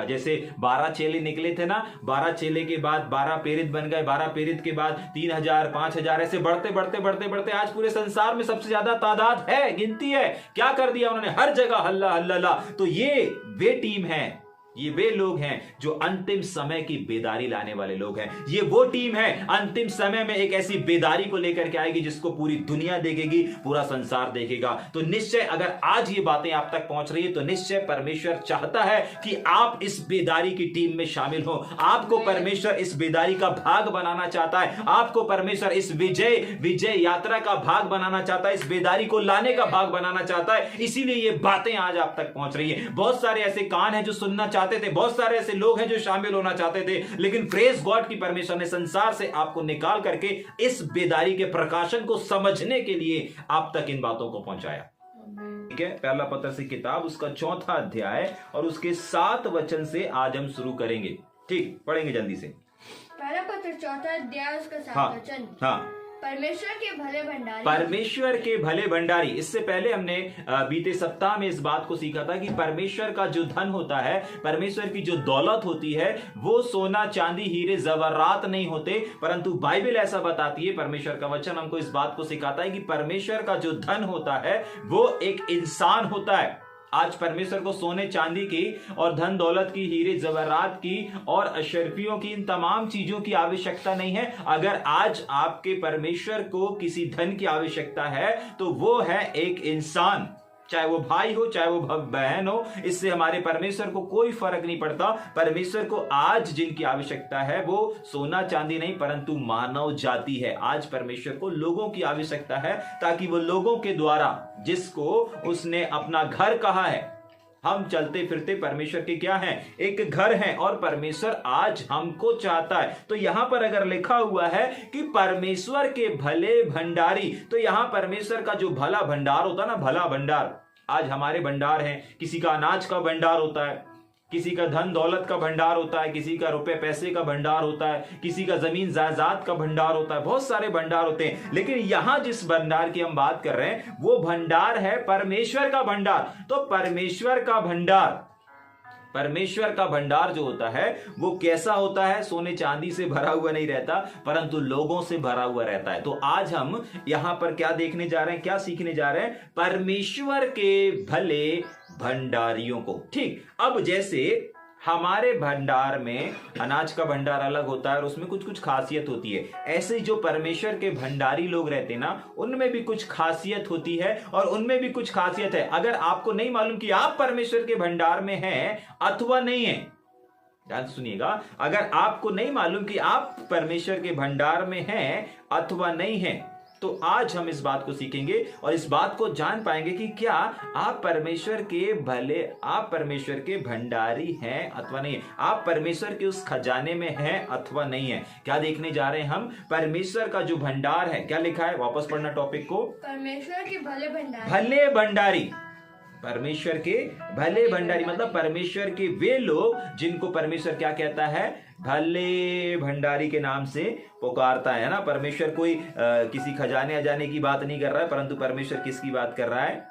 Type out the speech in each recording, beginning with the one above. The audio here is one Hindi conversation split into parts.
जैसे 12 चेले निकले थे ना, 12 चेले के बाद 12 प्रेरित बन गए, 12 प्रेरित के बाद 3000, 5000, ऐसे बढ़ते बढ़ते बढ़ते बढ़ते आज पूरे संसार में सबसे ज्यादा तादाद है, गिनती है। क्या कर दिया उन्होंने, हर जगह हल्ला हल्ला। तो ये वे टीम है, ये वे लोग हैं जो अंतिम समय की बेदारी लाने वाले लोग हैं। ये वो टीम है अंतिम समय में एक ऐसी बेदारी को लेकर के आएगी जिसको पूरी दुनिया देखेगी, पूरा संसार देखेगा। तो निश्चय अगर आज ये बातें आप तक पहुंच रही है तो निश्चय परमेश्वर चाहता है कि आप इस बेदारी की टीम में शामिल हो। आपको परमेश्वर इस बेदारी का भाग बनाना चाहता है, आपको परमेश्वर इस विजय यात्रा का भाग बनाना चाहता है, इस बेदारी को लाने का भाग बनाना चाहता है। इसीलिए ये बातें आज आप तक पहुंच रही है। बहुत सारे ऐसे कान हैं जो सुनना चाहते थे, बहुत सारे ऐसे लोग हैं जो शामिल होना चाहते थे, लेकिन प्रेज गॉड की परमेश्वर ने संसार से आपको निकाल करके इस बेदारी के प्रकाशन को समझने के लिए आप तक इन बातों को पहुंचाया। ठीक है, पहला पत्रस की किताब उसका 4वां अध्याय और उसके 7 वचन से आज हम शुरू करेंगे। ठीक, पढ़ेंगे जल्दी से। पहला पत्र 4वां अध्याय उसका 7 वचन। हाँ, परमेश्वर के भले भंडारी। परमेश्वर के भले भंडारी। इससे पहले हमने बीते सप्ताह में इस बात को सीखा था कि परमेश्वर का जो धन होता है, परमेश्वर की जो दौलत होती है, वो सोना चांदी हीरे जवाहरात नहीं होते, परंतु बाइबल ऐसा बताती है, परमेश्वर का वचन हमको इस बात को सिखाता है कि परमेश्वर का जो धन होता है वो एक इंसान होता है। आज परमेश्वर को सोने चांदी की और धन दौलत की, हीरे जवाहरात की और अशर्फियों की, इन तमाम चीजों की आवश्यकता नहीं है। अगर आज आपके परमेश्वर को किसी धन की आवश्यकता है तो वो है एक इंसान, चाहे वो भाई हो चाहे वो बहन हो, इससे हमारे परमेश्वर को कोई फर्क नहीं पड़ता। परमेश्वर को आज जिनकी आवश्यकता है वो सोना चांदी नहीं परंतु मानव जाति है। आज परमेश्वर को लोगों की आवश्यकता है ताकि वो लोगों के द्वारा, जिसको उसने अपना घर कहा है, हम चलते फिरते परमेश्वर के क्या हैं, एक घर है, और परमेश्वर आज हमको चाहता है। तो यहां पर अगर लिखा हुआ है कि परमेश्वर के भले भंडारी, तो यहां परमेश्वर का जो भला भंडार होता है ना, भला भंडार, आज हमारे भंडार हैं, किसी का अनाज का भंडार होता है, किसी का धन दौलत का भंडार होता है, किसी का रुपए पैसे का भंडार होता है, किसी का जमीन जायदाद का भंडार होता है, बहुत सारे भंडार होते हैं। लेकिन यहां जिस भंडार की हम बात कर रहे हैं वो भंडार है परमेश्वर का भंडार। तो परमेश्वर का भंडार, परमेश्वर का भंडार जो होता है वो कैसा होता है, सोने चांदी से भरा हुआ नहीं रहता परंतु लोगों से भरा हुआ रहता है। तो आज हम यहां पर क्या देखने जा रहे हैं, क्या सीखने जा रहे हैं, परमेश्वर के भले भंडारियों को। ठीक, अब जैसे हमारे भंडार में अनाज का भंडार अलग होता है और उसमें कुछ कुछ खासियत होती है, ऐसे जो परमेश्वर के भंडारी लोग रहते हैं ना, उनमें भी कुछ खासियत होती है और उनमें भी कुछ खासियत है। अगर आपको नहीं मालूम कि आप परमेश्वर के भंडार में हैं अथवा नहीं है, ध्यान सुनिएगा, अगर आपको नहीं मालूम कि आप परमेश्वर के भंडार में हैं अथवा नहीं है, तो आज हम इस बात को सीखेंगे और इस बात को जान पाएंगे कि क्या आप परमेश्वर के भले, आप परमेश्वर के भंडारी हैं अथवा नहीं है, आप परमेश्वर के उस खजाने में हैं अथवा नहीं है। क्या देखने जा रहे हैं हम, परमेश्वर का जो भंडार है, क्या लिखा है, वापस पढ़ना टॉपिक को, परमेश्वर के भले भंडारी। भले भंडारी, परमेश्वर के भले भंडारी मतलब परमेश्वर के वे लोग जिनको परमेश्वर क्या कहता है, भले भंडारी के नाम से पुकारता है ना। परमेश्वर कोई किसी खजाने अजाने की बात नहीं कर रहा है परंतु परमेश्वर किसकी बात कर रहा है,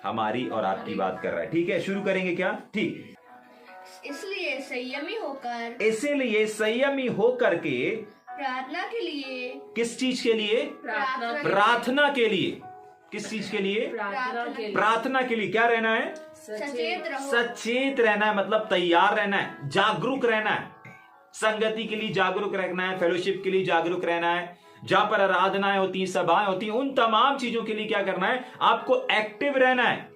हमारी और आपकी बात कर रहा है। ठीक है, शुरू करेंगे क्या। ठीक, इसलिए संयमी होकर के प्रार्थना के लिए, किस चीज के लिए, प्रार्थना के लिए, किस चीज के लिए, प्रार्थना के लिए क्या रहना है, सचेत रहना है, मतलब तैयार रहना है, जागरूक रहना है, संगति के लिए जागरूक रहना है, फेलोशिप के लिए जागरूक रहना है, जहां पर आराधनाएं होती हैं, सभाएं होती हैं, उन तमाम चीजों के लिए क्या करना है, आपको एक्टिव रहना है,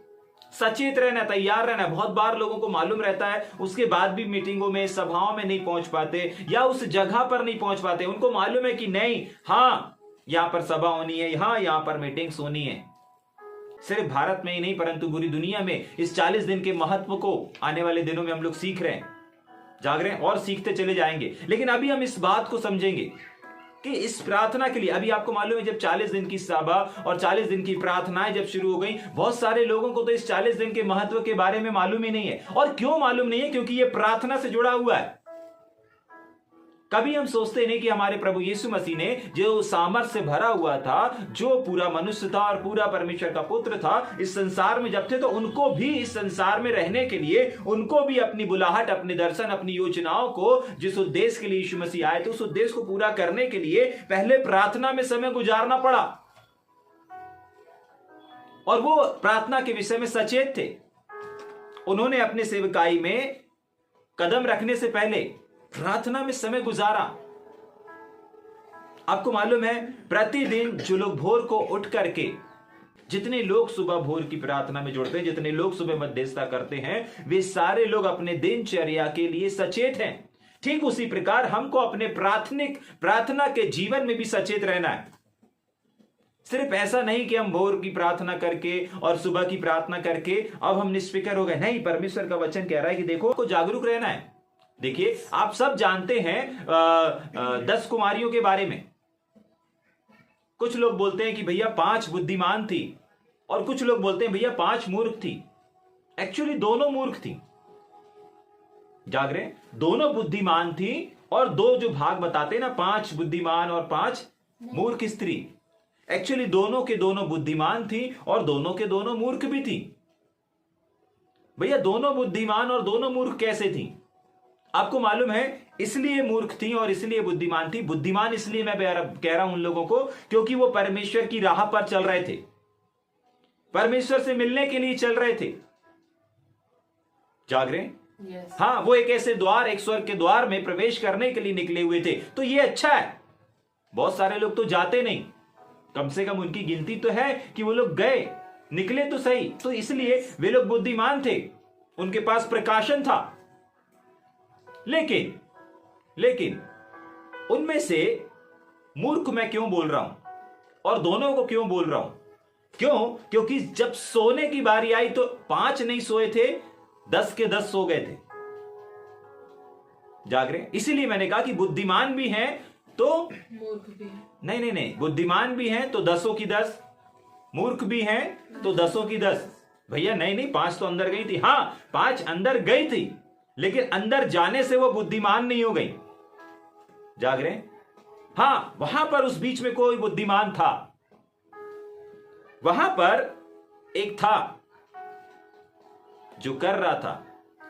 सचेत रहना है, तैयार रहना है। बहुत बार लोगों को मालूम रहता है, उसके बाद भी मीटिंगों में, सभाओं में नहीं पहुंच पाते या उस जगह पर नहीं पहुंच पाते। उनको मालूम है कि नहीं, हाँ यहां पर सभा होनी है, यहां पर मीटिंग्स होनी है। सिर्फ भारत में ही नहीं परंतु पूरी दुनिया में इस 40 दिन के महत्व को आने वाले दिनों में हम लोग सीख रहे हैं, जाग रहे हैं और सीखते चले जाएंगे। लेकिन अभी हम इस बात को समझेंगे कि इस प्रार्थना के लिए, अभी आपको मालूम है जब 40 दिन की सभा और 40 दिन की प्रार्थनाएं जब शुरू हो गई, बहुत सारे लोगों को तो इस 40 दिन के महत्व के बारे में मालूम ही नहीं है। और क्यों मालूम नहीं है, क्योंकि यह प्रार्थना से जुड़ा हुआ है। कभी हम सोचते नहीं कि हमारे प्रभु यीशु मसीह ने जो सामर्थ से भरा हुआ था, जो पूरा मनुष्य था और पूरा परमेश्वर का पुत्र था, इस संसार में जब थे तो उनको भी इस संसार में रहने के लिए, उनको भी अपनी बुलाहट, अपने दर्शन, अपनी योजनाओं को, जिस उद्देश्य के लिए यीशु मसीह आए थे, उस उद्देश्य को पूरा करने के लिए पहले प्रार्थना में समय गुजारना पड़ा। और वो प्रार्थना के विषय में सचेत थे। उन्होंने अपने सेवकाई में कदम रखने से पहले प्रार्थना में समय गुजारा। आपको मालूम है, प्रतिदिन जो लोग भोर को उठ करके, जितने लोग सुबह भोर की प्रार्थना में जुड़ते हैं, जितने लोग सुबह मध्यस्थता करते हैं, वे सारे लोग अपने दिनचर्या के लिए सचेत हैं। ठीक उसी प्रकार हमको अपने प्रार्थना के जीवन में भी सचेत रहना है। सिर्फ ऐसा नहीं कि हम भोर की प्रार्थना करके और सुबह की प्रार्थना करके अब हम निष्फिक्र हो गए। नहीं, परमेश्वर का वचन कह रहा है कि देखो, को जागरूक रहना है। देखिए, आप सब जानते हैं 10 कुमारियों के बारे में। कुछ लोग बोलते हैं कि भैया 5 बुद्धिमान थी, और कुछ लोग बोलते हैं भैया 5 मूर्ख थी। एक्चुअली दोनों मूर्ख थी। जाग रहे हैं? दोनों बुद्धिमान थी, और 2 जो भाग बताते हैं ना, 5 बुद्धिमान और 5 मूर्ख स्त्री, एक्चुअली दोनों के दोनों बुद्धिमान थी और दोनों के दोनों मूर्ख भी थी। भैया दोनों बुद्धिमान और दोनों मूर्ख कैसे थी? आपको मालूम है, इसलिए मूर्ख थी और इसलिए बुद्धिमान थी। बुद्धिमान इसलिए मैं कह रहा हूं उन लोगों को, क्योंकि वो परमेश्वर की राह पर चल रहे थे, परमेश्वर से मिलने के लिए चल रहे थे। जाग रहे? Yes. हाँ, वो एक ऐसे द्वार, एक स्वर्ग के द्वार में प्रवेश करने के लिए निकले हुए थे। तो ये अच्छा है। बहुत सारे लोग तो जाते नहीं, कम से कम उनकी गिनती तो है कि वो लोग गए, निकले तो सही। तो इसलिए वे लोग बुद्धिमान थे, उनके पास प्रकाशन था। लेकिन उनमें से मूर्ख मैं क्यों बोल रहा हूं, और दोनों को क्यों बोल रहा हूं? क्योंकि जब सोने की बारी आई तो 5 नहीं सोए थे, 10 के 10 सो गए थे। जाग रहे? इसीलिए मैंने कहा कि बुद्धिमान भी हैं तो मूर्ख भी है। नहीं, बुद्धिमान भी हैं तो 10 की 10, मूर्ख भी हैं तो 10 की 10। भैया नहीं, 5 तो अंदर गई थी। हाँ, 5 अंदर गई थी, लेकिन अंदर जाने से वो बुद्धिमान नहीं हो गई। जाग रहे? हाँ, वहां पर उस बीच में कोई बुद्धिमान था। वहां पर एक था जो कर रहा था,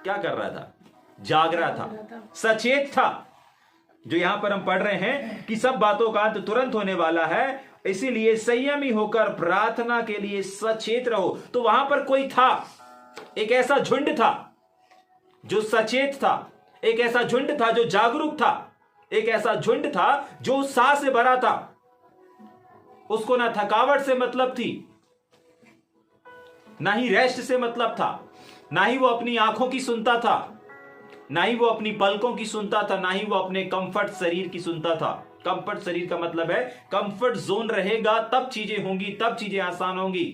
क्या कर रहा था? जाग रहा था, सचेत था। जो यहां पर हम पढ़ रहे हैं कि सब बातों का अंत तुरंत होने वाला है, इसीलिए संयमी होकर प्रार्थना के लिए सचेत रहो। तो वहां पर कोई था, एक ऐसा झुंड था जो सचेत था, एक ऐसा झुंड था जो जागरूक था, एक ऐसा झुंड था जो उत्साह से भरा था। उसको ना थकावट से मतलब थी, ना ही रेस्ट से मतलब था, ना ही वो अपनी आंखों की सुनता था, ना ही वो अपनी पलकों की सुनता था, ना ही वो अपने कंफर्ट शरीर की सुनता था। कंफर्ट शरीर का मतलब है कंफर्ट जोन रहेगा तब चीजें होंगी, तब चीजें आसान होंगी।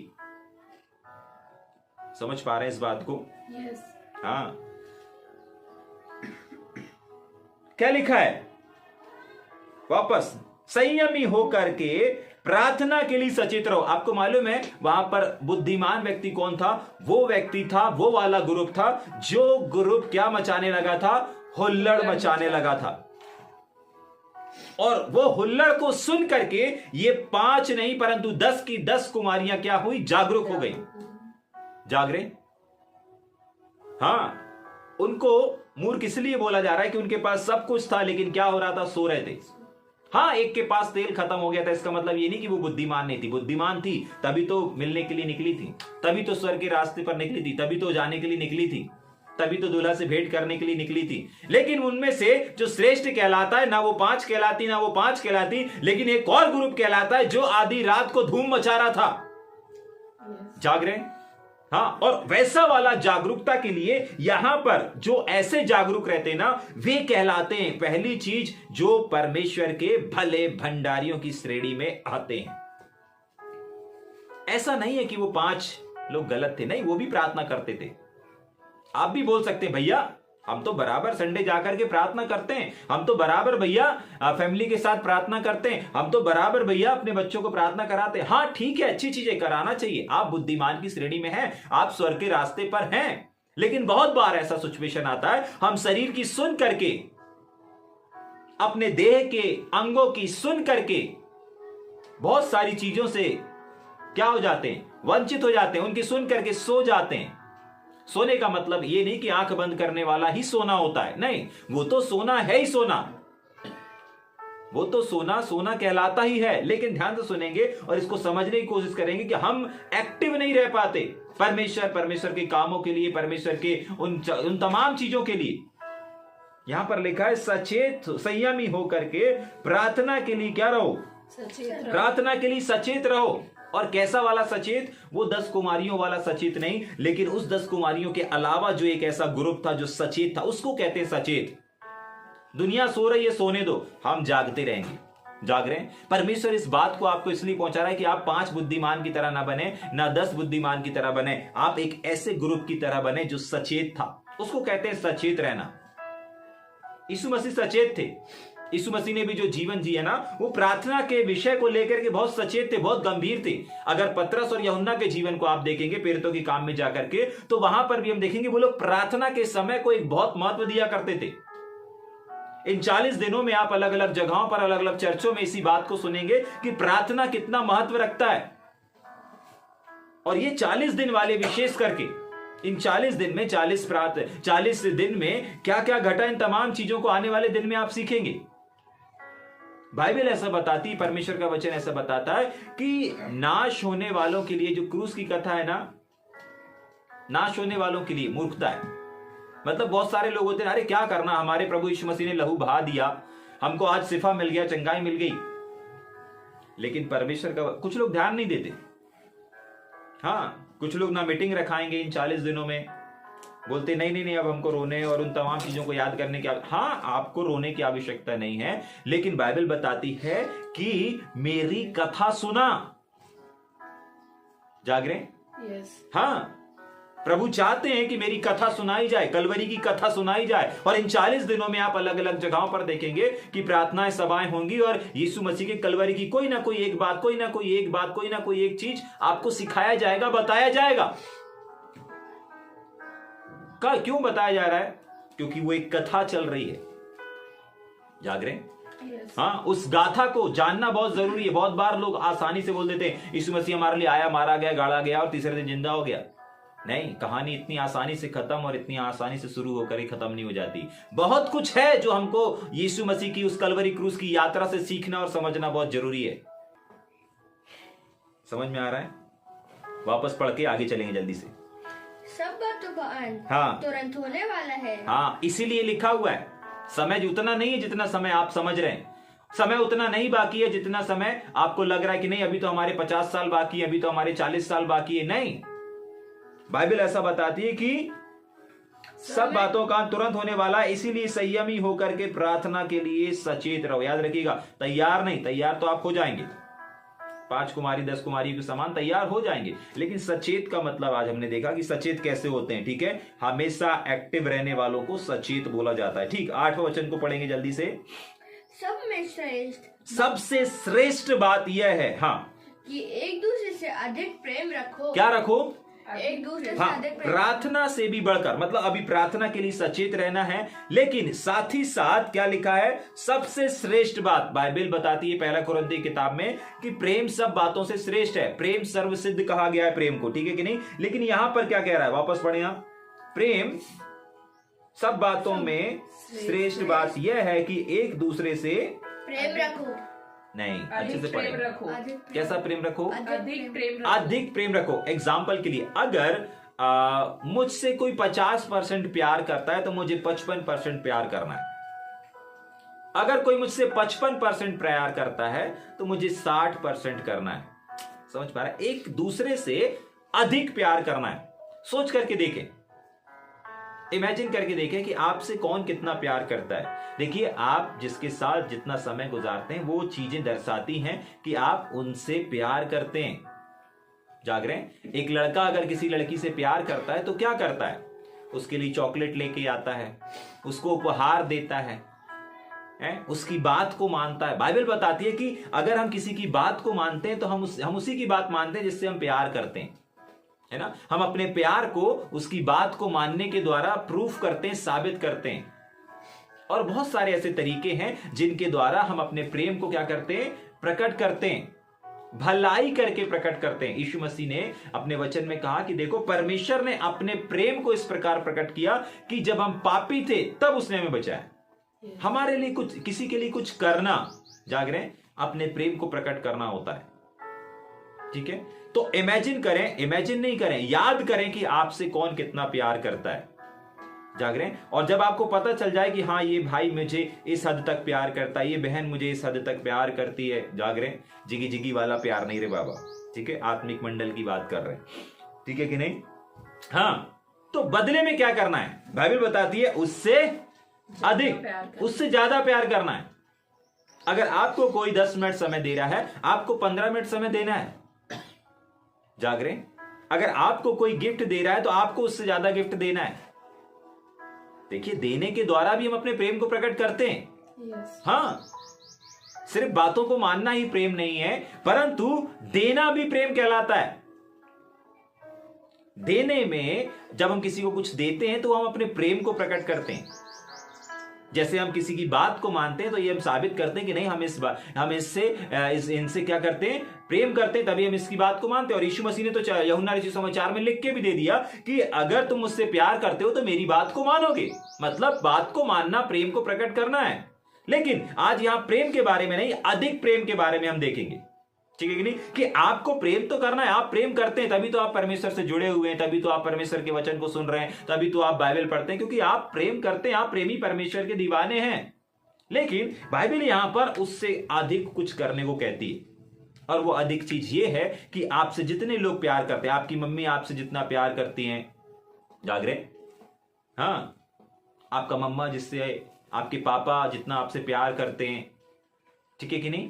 समझ पा रहे हैं इस बात को? Yes. हाँ, क्या लिखा है वापस? संयमी होकर के प्रार्थना के लिए सचेत रहो। आपको मालूम है वहां पर बुद्धिमान व्यक्ति कौन था? वो व्यक्ति था, वो वाला ग्रुप था जो ग्रुप क्या मचाने लगा था? हुल्लड़ मचाने लगा था। और वो हुल्लड़ को सुन करके ये 5 नहीं परंतु 10 की 10 कुमारियां क्या हुई? जागरूक हो गई। जाग रहे? हाँ, उनको मूर्ख इसलिए बोला जा रहा है कि उनके पास सब कुछ था, लेकिन क्या हो रहा था? सो रहे थे। हाँ, एक के पास तेल खत्म हो गया था, इसका मतलब ये नहीं कि वो बुद्धिमान नहीं थी। बुद्धिमान थी, तभी तो मिलने के लिए निकली थी, तभी तो स्वर्ग के रास्ते पर निकली थी, तभी तो जाने के लिए निकली थी, तभी तो दूल्हा से भेंट करने के लिए निकली थी। लेकिन उनमें से जो श्रेष्ठ कहलाता है, ना वो 5 कहलाती, ना वो 5 कहलाती, लेकिन एक और ग्रुप कहलाता है जो आधी रात को धूम मचा रहा था। जाग रहे? हाँ, और वैसा वाला जागरूकता के लिए यहां पर जो ऐसे जागरूक रहते ना, वे कहलाते हैं, पहली चीज, जो परमेश्वर के भले भंडारियों की श्रेणी में आते हैं। ऐसा नहीं है कि वो 5 लोग गलत थे, नहीं, वो भी प्रार्थना करते थे। आप भी बोल सकते हैं भैया हम तो बराबर संडे जाकर के प्रार्थना करते हैं, हम तो बराबर भैया फैमिली के साथ प्रार्थना करते हैं, हम तो बराबर भैया अपने बच्चों को प्रार्थना कराते हैं। हाँ ठीक है, अच्छी चीजें कराना चाहिए, आप बुद्धिमान की श्रेणी में हैं, आप स्वर्ग के रास्ते पर हैं। लेकिन बहुत बार ऐसा सिचुएशन आता है, हम शरीर की सुन करके अपने देह के अंगों की सुन करके बहुत सारी चीजों से क्या हो जाते हैं, वंचित हो जाते हैं, उनकी सुन करके सो जाते हैं। सोने का मतलब ये नहीं कि आंख बंद करने वाला ही सोना होता है, नहीं, वो तो सोना है ही सोना, वो तो सोना सोना कहलाता ही है। लेकिन ध्यान से सुनेंगे और इसको समझने की कोशिश करेंगे कि हम एक्टिव नहीं रह पाते परमेश्वर के कामों के लिए, परमेश्वर के उन तमाम चीजों के लिए। यहां पर लिखा है सचेत संयमी होकर के प्रार्थना के लिए क्या रहो, प्रार्थना के लिए सचेत रहो। और कैसा वाला सचेत, वो 10 कुमारियों वाला सचेत नहीं, लेकिन उस 10 कुमारियों के अलावा जो एक ऐसा ग्रुप था जो सचेत था, उसको कहते हैं सचेत। दुनिया सो रही है, सोने दो, हम जागते रहेंगे, जाग रहे हैं। परमेश्वर इस बात को आपको इसलिए पहुंचा रहा है कि आप 5 बुद्धिमान की तरह ना बने, ना 10 बुद्धिमान की तरह बने, आप एक ऐसे ग्रुप की तरह बने जो सचेत था। उसको कहते हैं सचेत रहना। यीशु मसीह सचेत थे। यीशु मसीह ने भी जो जीवन जिया ना, वो प्रार्थना के विषय को लेकर के बहुत सचेत थे, बहुत गंभीर थे। अगर पतरस और यूहन्ना के जीवन को आप देखेंगे प्रेरितों के काम में जाकर के, तो वहां पर भी हम देखेंगे वो लोग प्रार्थना के समय को एक बहुत महत्व दिया करते थे। इन 40 दिनों में आप अलग अलग जगहों पर, अलग अलग चर्चों में इसी बात को सुनेंगे कि प्रार्थना कितना महत्व रखता है। और ये 40 दिन वाले विशेष करके, इन 40 दिन में 40 दिन में क्या क्या घटा, इन तमाम चीजों को आने वाले दिन में आप सीखेंगे। बाइबल ऐसा बताती, परमेश्वर का वचन ऐसा बताता है कि नाश होने वालों के लिए, जो क्रूस की कथा है ना, नाश होने वालों के लिए मूर्खता है। मतलब बहुत सारे लोग होते हैं, अरे क्या करना, हमारे प्रभु यीशु मसीह ने लहू बहा दिया, हमको आज शिफा मिल गया, चंगाई मिल गई। लेकिन परमेश्वर का कुछ लोग ध्यान नहीं देते। हाँ, कुछ लोग ना मीटिंग रखाएंगे इन 40 दिनों में, बोलते नहीं, अब हमको रोने और उन तमाम चीजों को याद करने की, हाँ, आपको रोने की आवश्यकता नहीं है, लेकिन बाइबल बताती है कि मेरी कथा सुना। जाग रहे? हाँ, प्रभु चाहते हैं कि मेरी कथा सुनाई जाए, कलवरी की कथा सुनाई जाए। और इन 40 दिनों में आप अलग अलग जगहों पर देखेंगे कि प्रार्थनाएं, सभाएं होंगी और यीशु मसीह के कलवरी की कोई ना कोई एक बात, कोई ना कोई एक चीज आपको सिखाया जाएगा, बताया जाएगा। क्यों बताया जा रहा है? क्योंकि वो एक कथा चल रही है। जाग रहे? हाँ, उस गाथा को जानना बहुत जरूरी है। बहुत बार लोग आसानी से बोल देते हैं यीशु मसीह हमारे लिए आया, मारा गया, गाड़ा गया और तीसरे दिन जिंदा हो गया। नहीं, कहानी इतनी आसानी से खत्म और इतनी आसानी से शुरू होकर ही खत्म नहीं हो जाती। बहुत कुछ है जो हमको यीशु मसीह की उस कलवरी क्रूस की यात्रा से सीखना और समझना बहुत जरूरी है। समझ में आ रहा है? वापस पढ़ के आगे चलेंगे जल्दी से। सब बातों का अंत हाँ, तुरंत होने वाला है। हाँ, इसीलिए लिखा हुआ है समय उतना नहीं है जितना समय आप समझ रहे हैं। समय उतना नहीं बाकी है जितना समय आपको लग रहा है कि नहीं, अभी तो हमारे 50 साल बाकी है, अभी तो हमारे 40 साल बाकी है। नहीं, बाइबल ऐसा बताती है कि सब बातों का तुरंत होने वाला है, इसीलिए संयमी होकर के प्रार्थना के लिए सचेत रहो। याद रखिएगा, तैयार नहीं, तैयार तो आप हो जाएंगे, 5 कुमारी 10 कुमारी के समान तैयार हो जाएंगे। लेकिन सचेत का मतलब आज हमने देखा कि सचेत कैसे होते हैं। ठीक है, हमेशा एक्टिव रहने वालों को सचेत बोला जाता है। ठीक, 8वें वचन को पढ़ेंगे जल्दी से। सब में श्रेष्ठ, सबसे श्रेष्ठ बात यह है, हाँ, कि एक दूसरे से अधिक प्रेम रखो। क्या रखो? एक दूसरे से हाँ, अधिक प्रेम। प्रार्थना से भी बढ़कर, मतलब अभी प्रार्थना के लिए सचेत रहना है, लेकिन साथ ही साथ क्या लिखा है? सबसे श्रेष्ठ बात बाइबल बताती है 1 कुरिन्थी किताब में कि प्रेम सब बातों से श्रेष्ठ है। प्रेम सर्वसिद्ध कहा गया है प्रेम को, ठीक है कि नहीं? लेकिन यहां पर क्या कह रहा है? वापस पढ़े, प्रेम सब बातों में श्रेष्ठ बात यह है कि एक दूसरे से प्रेम रखो। नहीं, अच्छे से पढ़े। कैसा प्रेम रखो? अधिक प्रेम रखो। एग्जाम्पल के लिए, अगर मुझसे कोई 50% प्यार करता है तो मुझे 55% प्यार करना है। अगर कोई मुझसे 55% प्यार करता है तो मुझे 60% करना है। समझ पा रहा है? एक दूसरे से अधिक प्यार करना है। सोच करके देखें, इमेजिन करके देखें कि आपसे कौन कितना प्यार करता है। देखिए, आप जिसके साथ जितना समय गुजारते हैं वो चीजें दर्शाती हैं कि आप उनसे प्यार करते हैं। जाग रहे हैं? एक लड़का अगर किसी लड़की से प्यार करता है तो क्या करता है? उसके लिए चॉकलेट लेके आता है, उसको उपहार देता है, उसकी बात को मानता है। बाइबल बताती है कि अगर हम किसी की बात को मानते हैं तो हम उसी की बात मानते हैं जिससे हम प्यार करते हैं, है ना? हम अपने प्यार को उसकी बात को मानने के द्वारा प्रूफ करते हैं, साबित करते हैं। और बहुत सारे ऐसे तरीके हैं जिनके द्वारा हम अपने प्रेम को क्या करते हैं, प्रकट करते हैं, भलाई करके प्रकट करते हैं। यीशु मसीह ने अपने वचन में कहा कि देखो, परमेश्वर ने अपने प्रेम को इस प्रकार प्रकट किया कि जब हम पापी थे तब उसने हमें बचाया। हमारे लिए कुछ, किसी के लिए कुछ करना, जाग रहे हैं, अपने प्रेम को प्रकट करना होता है। ठीक है, तो इमेजिन करें, इमेजिन नहीं करें, याद करें कि आपसे कौन कितना प्यार करता है। जाग रहे हैं, और जब आपको पता चल जाए कि हाँ, ये भाई मुझे इस हद तक प्यार करता है, ये बहन मुझे इस हद तक प्यार करती है, जाग रहे हैं, जिगी जिगी वाला प्यार नहीं रे बाबा, ठीक है, आत्मिक मंडल की बात कर रहे हैं, ठीक है कि नहीं। हाँ, तो बदले में क्या करना है, बाइबल बताती है उससे अधिक, उससे ज्यादा प्यार करना है। अगर आपको कोई 10 मिनट समय दे रहा है, आपको 15 मिनट समय देना है। जाग रहे, अगर आपको कोई गिफ्ट दे रहा है तो आपको उससे ज्यादा गिफ्ट देना है। देखिए, देने के द्वारा भी हम अपने प्रेम को प्रकट करते हैं। हाँ, सिर्फ बातों को मानना ही प्रेम नहीं है, परंतु देना भी प्रेम कहलाता है। देने में जब हम किसी को कुछ देते हैं तो हम अपने प्रेम को प्रकट करते हैं। जैसे हम किसी की बात को मानते हैं तो ये हम साबित करते हैं कि नहीं, हम इनसे क्या करते हैं, प्रेम करते हैं, तभी हम इसकी बात को मानते हैं। और यीशु मसीह ने तो यूहन्ना रचित समाचार में लिख के भी दे दिया कि अगर तुम मुझसे प्यार करते हो तो मेरी बात को मानोगे। मतलब बात को मानना प्रेम को प्रकट करना है। लेकिन आज यहां प्रेम के बारे में नहीं, अधिक प्रेम के बारे में हम देखेंगे, ठीक है कि नहीं, कि आपको प्रेम तो करना है, आप प्रेम करते हैं तभी तो आप परमेश्वर से जुड़े हुए हैं, तभी तो आप परमेश्वर के वचन को सुन रहे हैं, तभी तो आप बाइबल पढ़ते हैं, क्योंकि आप प्रेम करते हैं, आप प्रेमी परमेश्वर के दीवाने हैं। लेकिन बाइबल यहां पर उससे अधिक कुछ करने को कहती है, और वो अधिक चीज ये है कि आपसे जितने लोग प्यार करते हैं, आपकी मम्मी आपसे जितना प्यार करती हैं, जाग रहे, हाँ, आपका मम्मा जिससे, आपके पापा जितना आपसे प्यार करते हैं, ठीक है कि नहीं,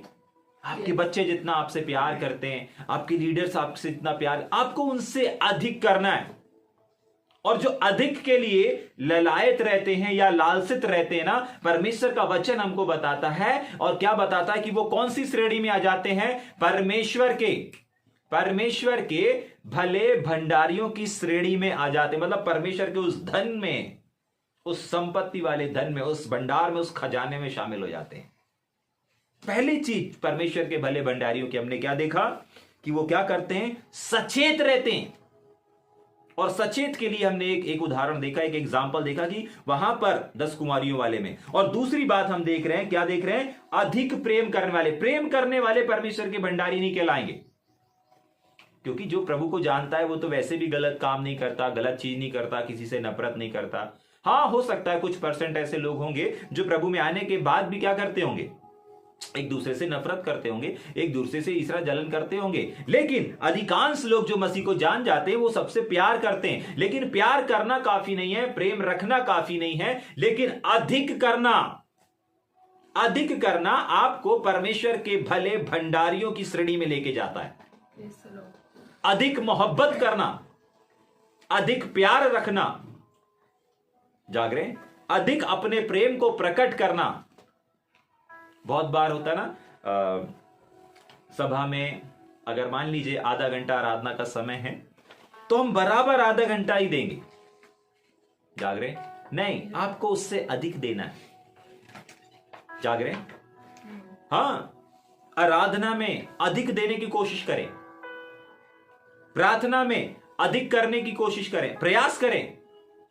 आपके बच्चे जितना आपसे प्यार करते हैं, आपके लीडर्स आपसे जितना प्यार, आपको उनसे अधिक करना है। और जो अधिक के लिए ललायत रहते हैं या लालसित रहते हैं ना, परमेश्वर का वचन हमको बताता है, और क्या बताता है कि वो कौन सी श्रेणी में आ जाते हैं, परमेश्वर के भले भंडारियों की श्रेणी में आ जाते हैं। मतलब परमेश्वर के उस धन में, उस संपत्ति वाले धन में, उस भंडार में, उस खजाने में शामिल हो जाते हैं। पहली चीज परमेश्वर के भले भंडारियों की हमने क्या देखा कि वो क्या करते हैं, सचेत रहते हैं। और सचेत के लिए हमने एक उदाहरण देखा, एक एग्जाम्पल देखा कि वहां पर 10 कुमारियों वाले में। और दूसरी बात हम देख रहे हैं, क्या देख रहे हैं, अधिक प्रेम करने वाले। प्रेम करने वाले परमेश्वर के भंडारी नहीं कहलाएंगे, क्योंकि जो प्रभु को जानता है वो तो वैसे भी गलत काम नहीं करता, गलत चीज नहीं करता, किसी से नफरत नहीं करता। हाँ, हो सकता है कुछ % ऐसे लोग होंगे जो प्रभु में आने के बाद भी क्या करते होंगे, एक दूसरे से नफरत करते होंगे, एक दूसरे से ईर्ष्या जलन करते होंगे। लेकिन अधिकांश लोग जो मसीह को जान जाते हैं वो सबसे प्यार करते हैं। लेकिन प्यार करना काफी नहीं है, प्रेम रखना काफी नहीं है, लेकिन अधिक करना आपको परमेश्वर के भले भंडारियों की श्रेणी में लेके जाता है। अधिक मोहब्बत करना, अधिक प्यार रखना, जाग रहे, अधिक अपने प्रेम को प्रकट करना। बहुत बार होता ना, सभा में अगर मान लीजिए आधा घंटा आराधना का समय है तो हम बराबर आधा घंटा ही देंगे, जाग रहे, नहीं, आपको उससे अधिक देना है, जाग रहे, हाँ, आराधना में अधिक देने की कोशिश करें, प्रार्थना में अधिक करने की कोशिश करें, प्रयास करें।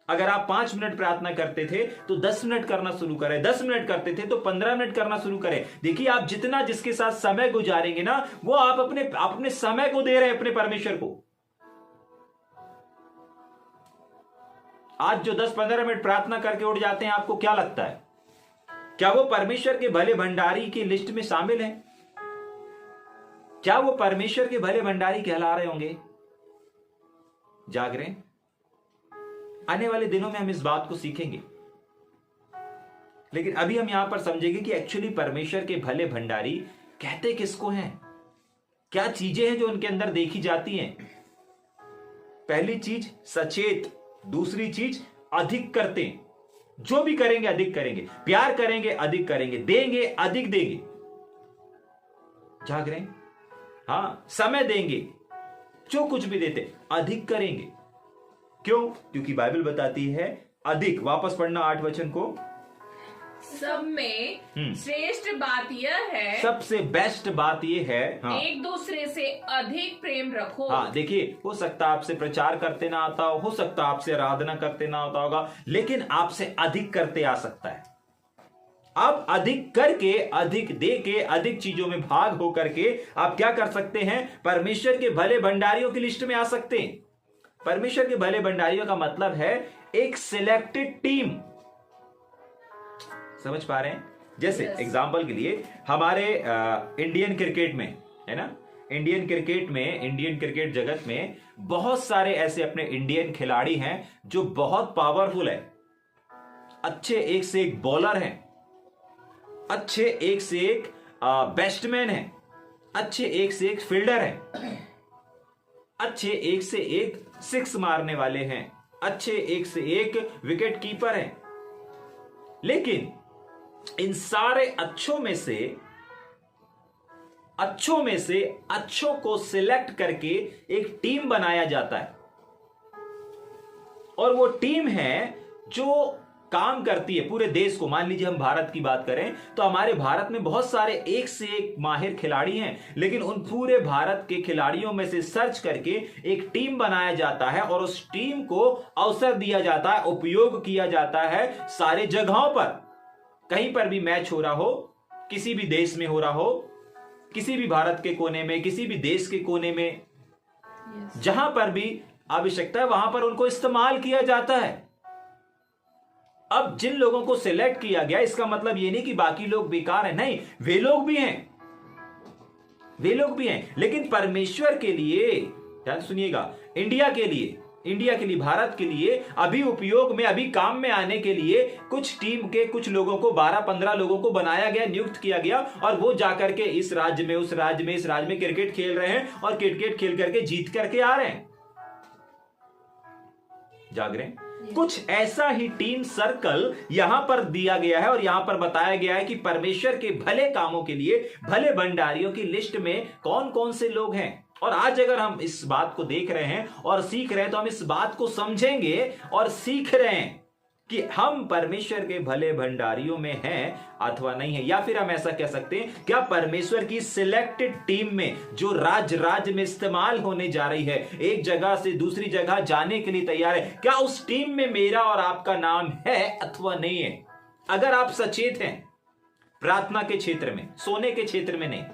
अगर आप 5 मिनट प्रार्थना करते थे तो 10 मिनट करना शुरू करें, 10 मिनट करते थे तो 15 मिनट करना शुरू करें। देखिए, आप जितना जिसके साथ समय गुजारेंगे ना, वो आप अपने समय को दे रहे हैं अपने परमेश्वर को। आज जो 10-15 मिनट प्रार्थना करके उठ जाते हैं, आपको क्या लगता है, क्या वो परमेश्वर के भले भंडारी की लिस्ट में शामिल है? क्या वो परमेश्वर के भले भंडारी कहला रहे होंगे? जाग रहे हैं, आने वाले दिनों में हम इस बात को सीखेंगे। लेकिन अभी हम यहां पर समझेंगे कि एक्चुअली परमेश्वर के भले भंडारी कहते किसको हैं, क्या चीजें हैं जो उनके अंदर देखी जाती हैं। पहली चीज सचेत, दूसरी चीज अधिक करते हैं, जो भी करेंगे अधिक करेंगे, प्यार करेंगे अधिक करेंगे, देंगे अधिक देंगे, जाग रहे हैं, हाँ, समय देंगे, जो कुछ भी देते अधिक करेंगे। क्यों? क्योंकि बाइबल बताती है अधिक। वापस पढ़ना 8 वचन को, सब में श्रेष्ठ बात यह है, सबसे बेस्ट बात ये है, हाँ, एक दूसरे से अधिक प्रेम रखो। हाँ, देखिए, हो सकता है आपसे प्रचार करते ना आता हो सकता है आपसे आराधना करते ना आता होगा, लेकिन आपसे अधिक करते आ सकता है। आप अधिक करके, अधिक दे के, अधिक चीजों में भाग हो करके आप क्या कर सकते हैं? परमेश्वर के भले भंडारियों की लिस्ट में आ सकते हैं। परमेश्वर के भले भंडारियों का मतलब है एक सिलेक्टेड टीम। समझ पा रहे हैं? जैसे एग्जाम्पल के लिए हमारे इंडियन क्रिकेट में है ना, इंडियन क्रिकेट जगत में बहुत सारे ऐसे अपने इंडियन खिलाड़ी हैं जो बहुत पावरफुल है, अच्छे एक से एक बॉलर हैं, अच्छे एक से एक बैट्समैन हैं, अच्छे एक से एक फील्डर हैं, अच्छे एक से एक सिक्स मारने वाले हैं, अच्छे एक से एक विकेट कीपर हैं। लेकिन इन सारे अच्छों में से अच्छों को सिलेक्ट करके एक टीम बनाया जाता है, और वो टीम है जो काम करती है पूरे देश को। मान लीजिए हम भारत की बात करें तो हमारे भारत में बहुत सारे एक से एक माहिर खिलाड़ी हैं, लेकिन उन पूरे भारत के खिलाड़ियों में से सर्च करके एक टीम बनाया जाता है और उस टीम को अवसर दिया जाता है, उपयोग किया जाता है सारे जगहों पर। कहीं पर भी मैच हो रहा हो, किसी भी देश में हो रहा हो, किसी भी भारत के कोने में, किसी भी देश के कोने में, जहां पर भी आवश्यकता है वहां पर उनको इस्तेमाल किया जाता है। अब जिन लोगों को सिलेक्ट किया गया, इसका मतलब ये नहीं कि बाकी लोग बेकार हैं, नहीं, वे लोग भी हैं, लेकिन परमेश्वर के लिए, ध्यान सुनिएगा, इंडिया के लिए, भारत के लिए अभी उपयोग में, अभी काम में आने के लिए कुछ टीम के कुछ लोगों को, 12-15 लोगों को बनाया गया, नियुक्त किया गया, और वो जाकर के इस राज्य में, उस राज्य में, इस राज्य में क्रिकेट खेल रहे हैं और क्रिकेट खेल करके जीत करके आ रहे हैं। जाग रहे हैं? कुछ ऐसा ही टीम सर्कल यहां पर दिया गया है और यहां पर बताया गया है कि परमेश्वर के भले कामों के लिए भले भंडारियों की लिस्ट में कौन कौन से लोग हैं। और आज अगर हम इस बात को देख रहे हैं और सीख रहे हैं तो हम इस बात को समझेंगे और सीख रहे हैं कि हम परमेश्वर के भले भंडारियों में हैं अथवा नहीं है। या फिर हम ऐसा कह सकते हैं, क्या परमेश्वर की सिलेक्टेड टीम में जो राज्य में इस्तेमाल होने जा रही है, एक जगह से दूसरी जगह जाने के लिए तैयार है, क्या उस टीम में मेरा और आपका नाम है अथवा नहीं है? अगर आप सचेत हैं प्रार्थना के क्षेत्र में, सोने के क्षेत्र में नहीं,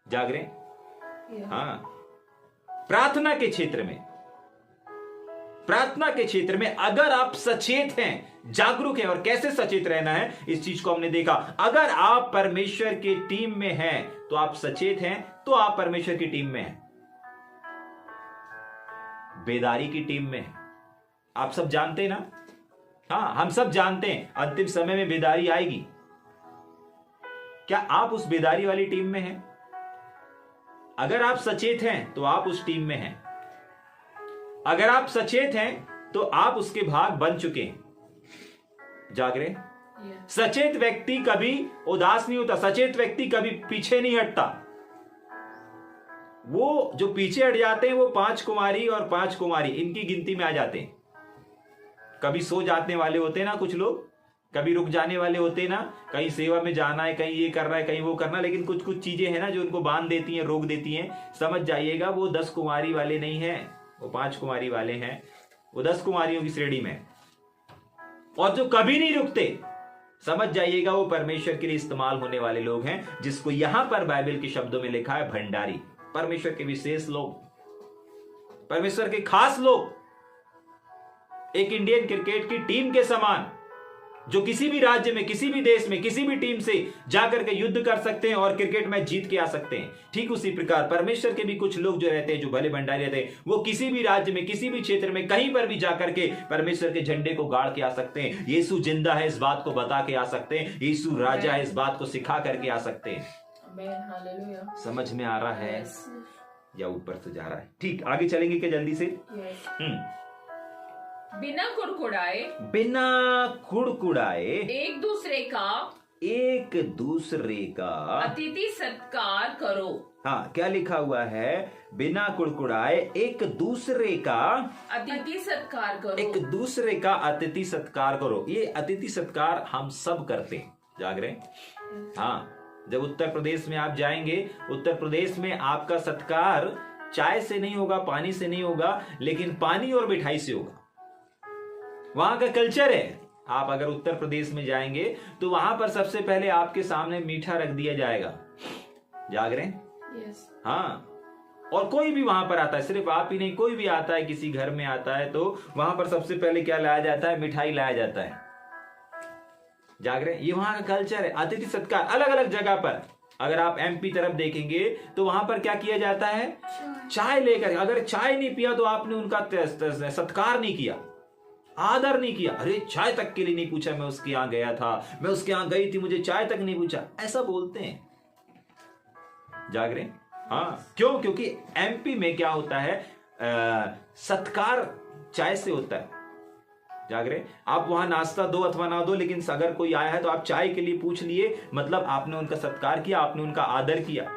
जाग रहे हैं? हाँ, प्रार्थना के क्षेत्र में अगर आप सचेत हैं, जागरूक हैं, और कैसे सचेत रहना है इस चीज को हमने देखा। अगर आप परमेश्वर की टीम में हैं तो आप सचेत हैं, तो आप परमेश्वर की टीम में हैं, बेदारी की टीम में हैं। आप सब जानते हैं ना? हाँ, हम सब जानते हैं अंतिम समय में बेदारी आएगी। क्या आप उस बेदारी वाली टीम में हैं? अगर आप सचेत हैं तो आप उस टीम में हैं। अगर आप सचेत हैं तो आप उसके भाग बन चुके हैं। जाग रहे? सचेत व्यक्ति कभी उदास नहीं होता, सचेत व्यक्ति कभी पीछे नहीं हटता। वो जो पीछे हट जाते हैं वो 5 कुमारी और 5 कुमारी इनकी गिनती में आ जाते हैं। कभी सो जाने वाले होते हैं ना कुछ लोग, कभी रुक जाने वाले होते हैं ना, कहीं सेवा में जाना है, कहीं ये करना है, कहीं वो करना है, लेकिन कुछ चीजें हैं ना जो उनको बांध देती हैं, रोक देती हैं। समझ जाइएगा वो 10 कुमारी वाले नहीं हैं, वो 5 कुमारी वाले हैं, वो 10 कुमारियों की श्रेणी में। और जो कभी नहीं रुकते, समझ जाइएगा वो परमेश्वर के लिए इस्तेमाल होने वाले लोग हैं, जिसको यहां पर बाइबल के शब्दों में लिखा है भंडारी। परमेश्वर के विशेष लोग, परमेश्वर के खास लोग, एक इंडियन क्रिकेट की टीम के समान, जो किसी भी राज्य में, किसी भी देश में, किसी भी टीम से जाकर के युद्ध कर सकते हैं और क्रिकेट मैच जीत के आ सकते हैं। ठीक उसी प्रकार परमेश्वर के भी कुछ लोग जो रहते हैं, जो भले भंडारी रहते हैं, वो किसी भी राज्य में, किसी भी क्षेत्र में, कहीं पर भी जाकर के परमेश्वर के झंडे को गाड़ के आ सकते हैं। यीशु जिंदा है इस बात को बता के आ सकते हैं, यीशु राजा है इस बात को सिखा करके आ सकते हैं। समझ में आ रहा है या ऊपर से जा रहा है? ठीक, आगे चलेंगे क्या जल्दी से? बिना कुड़कुड़ाए एक दूसरे का एक दूसरे का अतिथि सत्कार करो। हाँ, क्या लिखा हुआ है? बिना कुड़कुड़ाए एक दूसरे का अतिथि सत्कार करो। एक दूसरे का अतिथि सत्कार करो। ये अतिथि सत्कार हम सब करते हैं, जाग रहे हैं? हाँ, जब उत्तर प्रदेश में आप जाएंगे, उत्तर प्रदेश में आपका सत्कार चाय से नहीं होगा, पानी से नहीं होगा, लेकिन पानी और मिठाई से होगा। वहां का कल्चर है। आप अगर उत्तर प्रदेश में जाएंगे तो वहां पर सबसे पहले आपके सामने मीठा रख दिया जाएगा, जाग रहे हैं? यस। हाँ, और कोई भी वहां पर आता है, सिर्फ आप ही नहीं, कोई भी आता है, किसी घर में आता है तो वहां पर सबसे पहले क्या लाया जाता है? मिठाई लाया जाता है, जाग रहे हैं? ये वहां का कल्चर है, अतिथि सत्कार। अलग अलग जगह पर अगर आप एमपी तरफ देखेंगे तो वहां पर क्या किया जाता है? चाय लेकर, अगर चाय नहीं पिया तो आपने उनका सत्कार नहीं किया, आदर नहीं किया। अरे चाय तक के लिए नहीं पूछा, मैं उसके यहां गया था, मैं उसके यहां गई थी, मुझे चाय तक नहीं पूछा, ऐसा बोलते हैं, जाग रहे हैं? हाँ, क्यों? क्योंकि एमपी में क्या होता है? सत्कार चाय से होता है, जाग रहे? आप वहां नाश्ता दो अथवा ना दो, लेकिन अगर कोई आया है तो आप चाय के लिए पूछ लिए, मतलब आपने उनका सत्कार किया, आपने उनका आदर किया,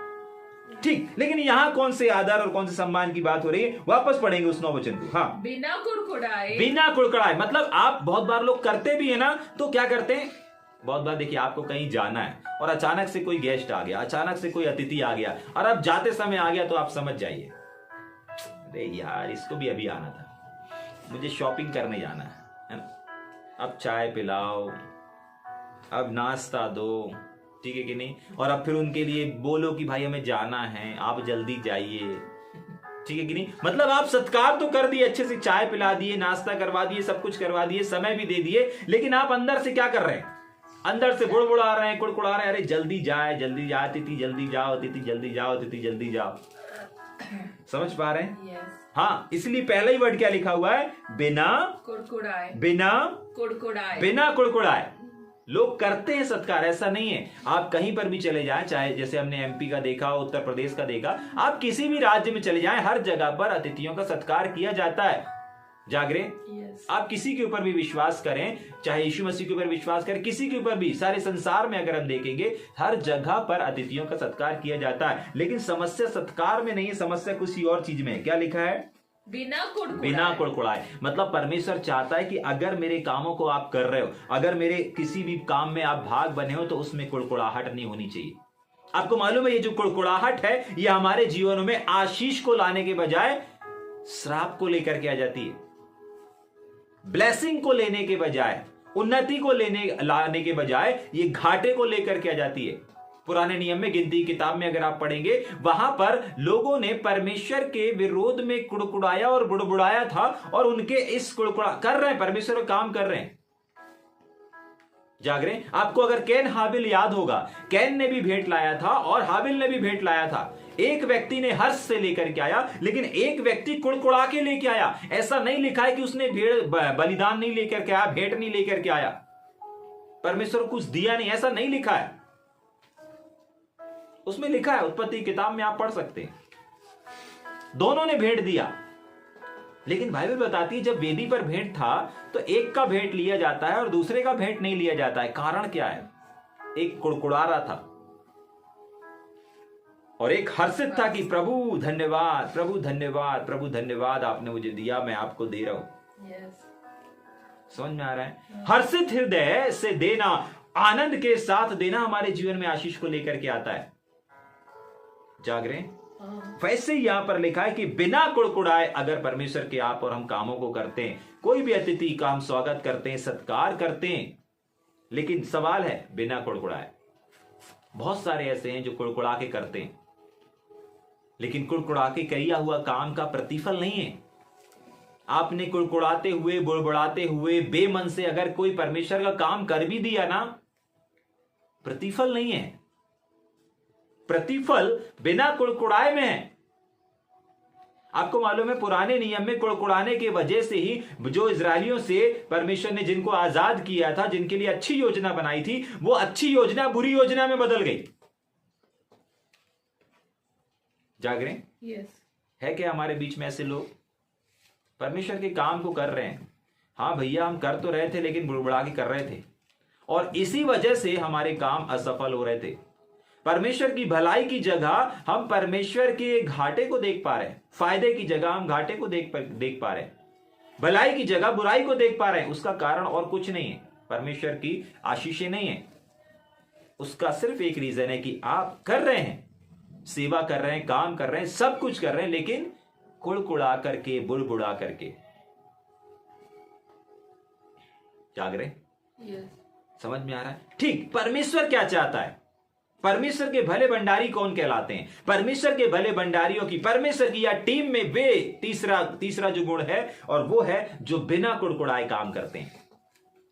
ठीक। लेकिन यहां कौन से आदर और कौन से सम्मान की बात हो रही है? वापस पढ़ेंगे उस 9 वचन को। हाँ, बिना कुड़कुड़ाए। बिना कुड़कुड़ाए मतलब आप बहुत बार लोग करते भी है ना, तो क्या करते हैं? बहुत बार देखिए, आपको कहीं जाना है और अचानक से कोई गेस्ट आ गया, अचानक से कोई अतिथि आ गया और अब जाते समय आ गया, तो आप समझ जाइए, अरे यार इसको भी अभी आना था, मुझे शॉपिंग करने जाना है ना? अब चाय पिलाओ, अब नाश्ता दो, ठीक है कि नहीं? और अब फिर उनके लिए बोलो कि भाई हमें जाना है, आप जल्दी जाइए, ठीक है कि नहीं? मतलब आप सत्कार तो कर दिए, अच्छे से चाय पिला दिए, नाश्ता करवा दिए, सब कुछ करवा दिए, समय भी दे दिए, लेकिन आप अंदर से क्या कर रहे हैं? अंदर से बुड़बुड़ा रहे हैं, कुड़कुड़ा रहे हैं, अरे जल्दी जाए, जल्दी जाए, अतिथि जल्दी जाओ, अतिथि जल्दी जाओ, अतिथि जल्दी जाओ। समझ पा रहे हैं? यस। हाँ, इसलिए पहला ही वर्ड क्या लिखा हुआ है? बिना कुड़कुड़ाए। बिना कुड़कुड़ाए। बिना कुड़कुड़ाए। लोग करते हैं सत्कार, ऐसा नहीं है। आप कहीं पर भी चले जाएं, चाहे जैसे हमने एमपी का देखा, उत्तर प्रदेश का देखा, आप किसी भी राज्य में चले जाएं, हर जगह पर अतिथियों का सत्कार किया जाता है, जागरे? यस। आप किसी के ऊपर भी विश्वास करें, चाहे यीशु मसीह के ऊपर विश्वास करें, किसी के ऊपर भी, सारे संसार में अगर हम देखेंगे, हर जगह पर अतिथियों का सत्कार किया जाता है। लेकिन समस्या सत्कार में नहीं है, समस्या किसी और चीज में है। क्या लिखा है? बिना कुड़कुड़ाए। मतलब परमेश्वर चाहता है कि अगर मेरे कामों को आप कर रहे हो, अगर मेरे किसी भी काम में आप भाग बने हो, तो उसमें कुड़कुड़ाहट नहीं होनी चाहिए। आपको मालूम है, ये जो कुड़कुड़ाहट है, ये हमारे जीवनों में आशीष को लाने के बजाय श्राप को लेकर के आ जाती है, ब्लेसिंग को लेने के बजाय, उन्नति को लाने के बजाय ये घाटे को लेकर के आ जाती है। पुराने नियम में, गिनती की किताब में अगर आप पढ़ेंगे, वहां पर लोगों ने परमेश्वर के विरोध में कुड़कुड़ाया और बुड़बुड़ाया था, और उनके इस कुड़कुड़ा कर रहे हैं, परमेश्वर का काम कर रहे हैं, जाग रहे हैं? आपको अगर कैन हाबिल याद होगा, कैन ने भी भेंट लाया था और हाबिल ने भी भेंट लाया था। एक व्यक्ति ने हर्ष से लेकर के आया, लेकिन एक व्यक्ति कुड़कुड़ा के लेके आया। ऐसा नहीं लिखा है कि उसने बलिदान नहीं लेकर के आया, भेंट नहीं लेकर के आया, परमेश्वर को कुछ दिया नहीं, ऐसा नहीं लिखा है। उसमें लिखा है, उत्पत्ति किताब में आप पढ़ सकते हैं, दोनों ने भेंट दिया। लेकिन बाइबल बताती है, जब वेदी पर भेंट था तो एक का भेंट लिया जाता है और दूसरे का भेंट नहीं लिया जाता है। कारण क्या है? एक कुड़कुड़ा रहा था और एक हर्षित था कि प्रभु धन्यवाद, प्रभु धन्यवाद, प्रभु धन्यवाद, आपने मुझे दिया, मैं आपको दे रहा हूं। समझ में आ रहा है? हर्षित हृदय से देना, आनंद के साथ देना हमारे जीवन में आशीष को लेकर के आता है, जाग रहे हैं? वैसे ही यहां पर लिखा है कि बिना कुड़कुड़ाए अगर परमेश्वर के आप और हम कामों को करते हैं, कोई भी अतिथि का हम स्वागत करते हैं, सत्कार करते हैं, लेकिन सवाल है बिना कुड़कुड़ाए। बहुत सारे ऐसे हैं जो कुड़कुड़ा के करते हैं, लेकिन कुड़कुड़ा के किया हुआ काम का प्रतिफल नहीं है। आपने कुड़कुड़ाते हुए, बुड़बुड़ाते हुए, बेमन से अगर कोई परमेश्वर का काम कर भी दिया ना, प्रतिफल नहीं है। प्रतिफल बिना कुड़कुड़ाए में है। आपको मालूम है, पुराने नियम में कुड़कुड़ाने की वजह से ही जो इजरायलियों से परमेश्वर ने जिनको आजाद किया था, जिनके लिए अच्छी योजना बनाई थी, वो अच्छी योजना बुरी योजना में बदल गई। जाग रहे हैं? यस। है क्या हमारे बीच में ऐसे लोग परमेश्वर के काम को कर रहे हैं? हाँ भैया, हम कर तो रहे थे, लेकिन बुड़बुड़ा के कर रहे थे, और इसी वजह से हमारे काम असफल हो रहे थे। परमेश्वर की भलाई की जगह हम परमेश्वर के घाटे को देख पा रहे हैं, फायदे की जगह हम घाटे को देख पा रहे हैं, भलाई की जगह बुराई को देख पा रहे हैं। उसका कारण और कुछ नहीं है, परमेश्वर की आशीषें नहीं है। उसका सिर्फ एक रीजन है कि आप कर रहे हैं, सेवा कर रहे हैं, काम कर रहे हैं, सब कुछ कर रहे हैं, लेकिन कुड़कुड़ा करके, बुड़बुड़ा करके। जाग रहे? समझ में आ रहा है? ठीक। परमेश्वर क्या चाहता है? परमेश्वर के भले भंडारी कौन कहलाते हैं? परमेश्वर के भले भंडारियों की, परमेश्वर की या टीम में वे तीसरा जो गुण है, और वो है जो बिना कुड़कुड़ाए काम करते हैं।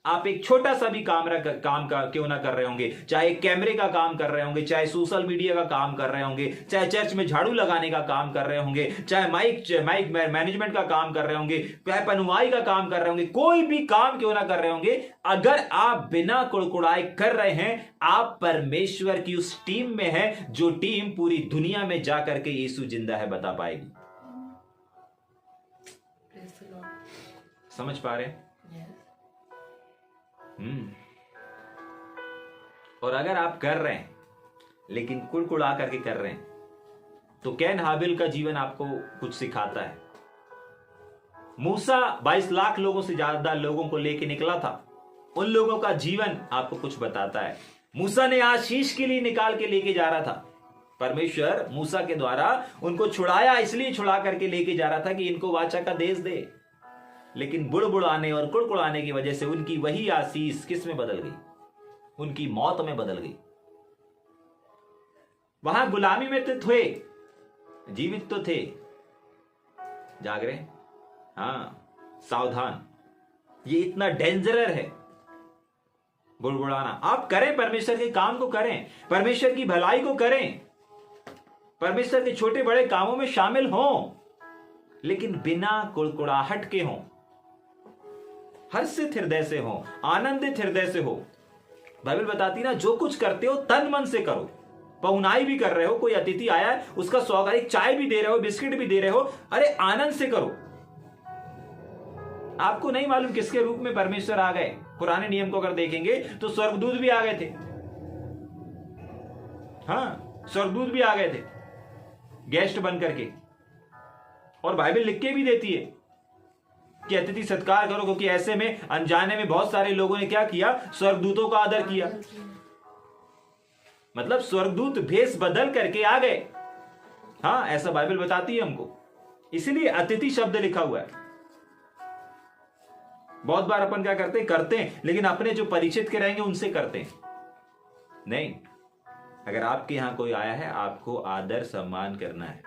आप एक छोटा सा भी काम का क्यों ना कर रहे होंगे, चाहे कैमरे का काम कर रहे होंगे, चाहे सोशल मीडिया का काम कर रहे होंगे, चाहे चर्च में झाड़ू लगाने का काम कर रहे होंगे, चाहे माइक मैनेजमेंट का काम कर रहे होंगे, चाहे पनुवाई का काम कर रहे होंगे, कोई भी काम क्यों ना कर रहे होंगे, अगर आप बिना कुड़कुड़ाए कर रहे हैं, आप परमेश्वर की उस टीम में है जो टीम पूरी दुनिया में जाकर के यीशु जिंदा है बता पाएगी। समझ पा रहे हैं? और अगर आप कर रहे हैं लेकिन कुड़कुड़ा करके कर रहे हैं, तो कैन हाबिल का जीवन आपको कुछ सिखाता है। मूसा 22 लाख लोगों से ज्यादा लोगों को लेके निकला था, उन लोगों का जीवन आपको कुछ बताता है। मूसा ने आशीष के लिए निकाल के लेके जा रहा था, परमेश्वर मूसा के द्वारा उनको छुड़ाया, इसलिए छुड़ा करके लेके जा रहा था कि इनको वाचा का देश दे, लेकिन बुड़बुड़ाने और कुड़कुड़ाने की वजह से उनकी वही आशीष किस में बदल गई? उनकी मौत में बदल गई। वहां गुलामी में तो थे, जीवित तो थे। जाग रहे? हाँ, सावधान, ये इतना डेंजरर है बुड़बुड़ाना। आप करें, परमेश्वर के काम को करें, परमेश्वर की भलाई को करें, परमेश्वर के छोटे बड़े कामों में शामिल हों, लेकिन बिना कुड़कुड़ाहट के हों, हर्षित हृदय से हो, आनंदित हृदय से हो। बाइबल बताती ना, जो कुछ करते हो तन मन से करो। पहुनाई भी कर रहे हो, कोई अतिथि आया है, उसका स्वागत, एक चाय भी दे रहे हो, बिस्किट भी दे रहे हो, अरे आनंद से करो। आपको नहीं मालूम किसके रूप में परमेश्वर आ गए। पुराने नियम को अगर देखेंगे तो स्वर्गदूत भी आ गए थे। हाँ, स्वर्गदूत भी आ गए थे गेस्ट बन करके। और बाइबल लिख के भी देती है कि अतिथि सत्कार करो, क्योंकि ऐसे में अनजाने में बहुत सारे लोगों ने क्या किया? स्वर्गदूतों का आदर किया। मतलब स्वर्गदूत भेष बदल करके आ गए। हाँ, ऐसा बाइबल बताती है हमको, इसीलिए अतिथि शब्द लिखा हुआ है। बहुत बार अपन क्या करते हैं, लेकिन अपने जो परिचित के रहेंगे उनसे करते हैं नहीं। अगर आपके यहां कोई आया है, आपको आदर सम्मान करना है।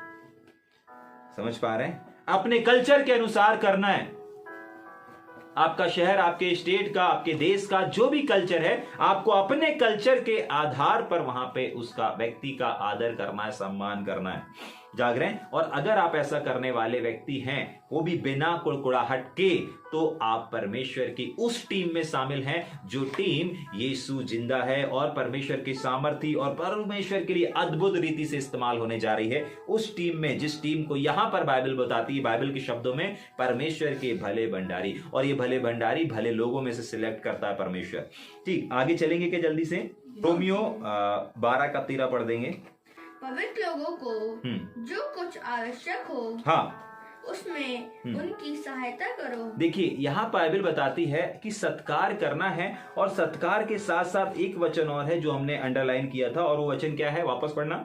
समझ पा रहे हैं? अपने कल्चर के अनुसार करना है। आपका शहर, आपके स्टेट का, आपके देश का जो भी कल्चर है, आपको अपने कल्चर के आधार पर वहां पे उसका व्यक्ति का आदर करना है, सम्मान करना है। जाग रहे हैं? और अगर आप ऐसा करने वाले व्यक्ति हैं, वो भी बिना कुड़कुड़ाहट के, तो आप परमेश्वर की उस टीम में शामिल हैं जो टीम यीशु जिंदा है और परमेश्वर की सामर्थ्य और परमेश्वर के लिए अद्भुत रीति से इस्तेमाल होने जा रही है। उस टीम में, जिस टीम को यहां पर बाइबल बताती है, बाइबल के शब्दों में, परमेश्वर के भले भंडारी। और ये भले भंडारी भले लोगों में से सिलेक्ट करता है परमेश्वर। ठीक, आगे चलेंगे क्या जल्दी से? रोमियो 12 का 13 पढ़ देंगे। पवित्र लोगों को जो कुछ आवश्यक हो, हाँ, उसमें उनकी सहायता करो। देखिए, यहाँ बाइबल बताती है कि सत्कार करना है, और सत्कार के साथ साथ एक वचन और है जो हमने अंडरलाइन किया था, और वो वचन क्या है? वापस पढ़ना।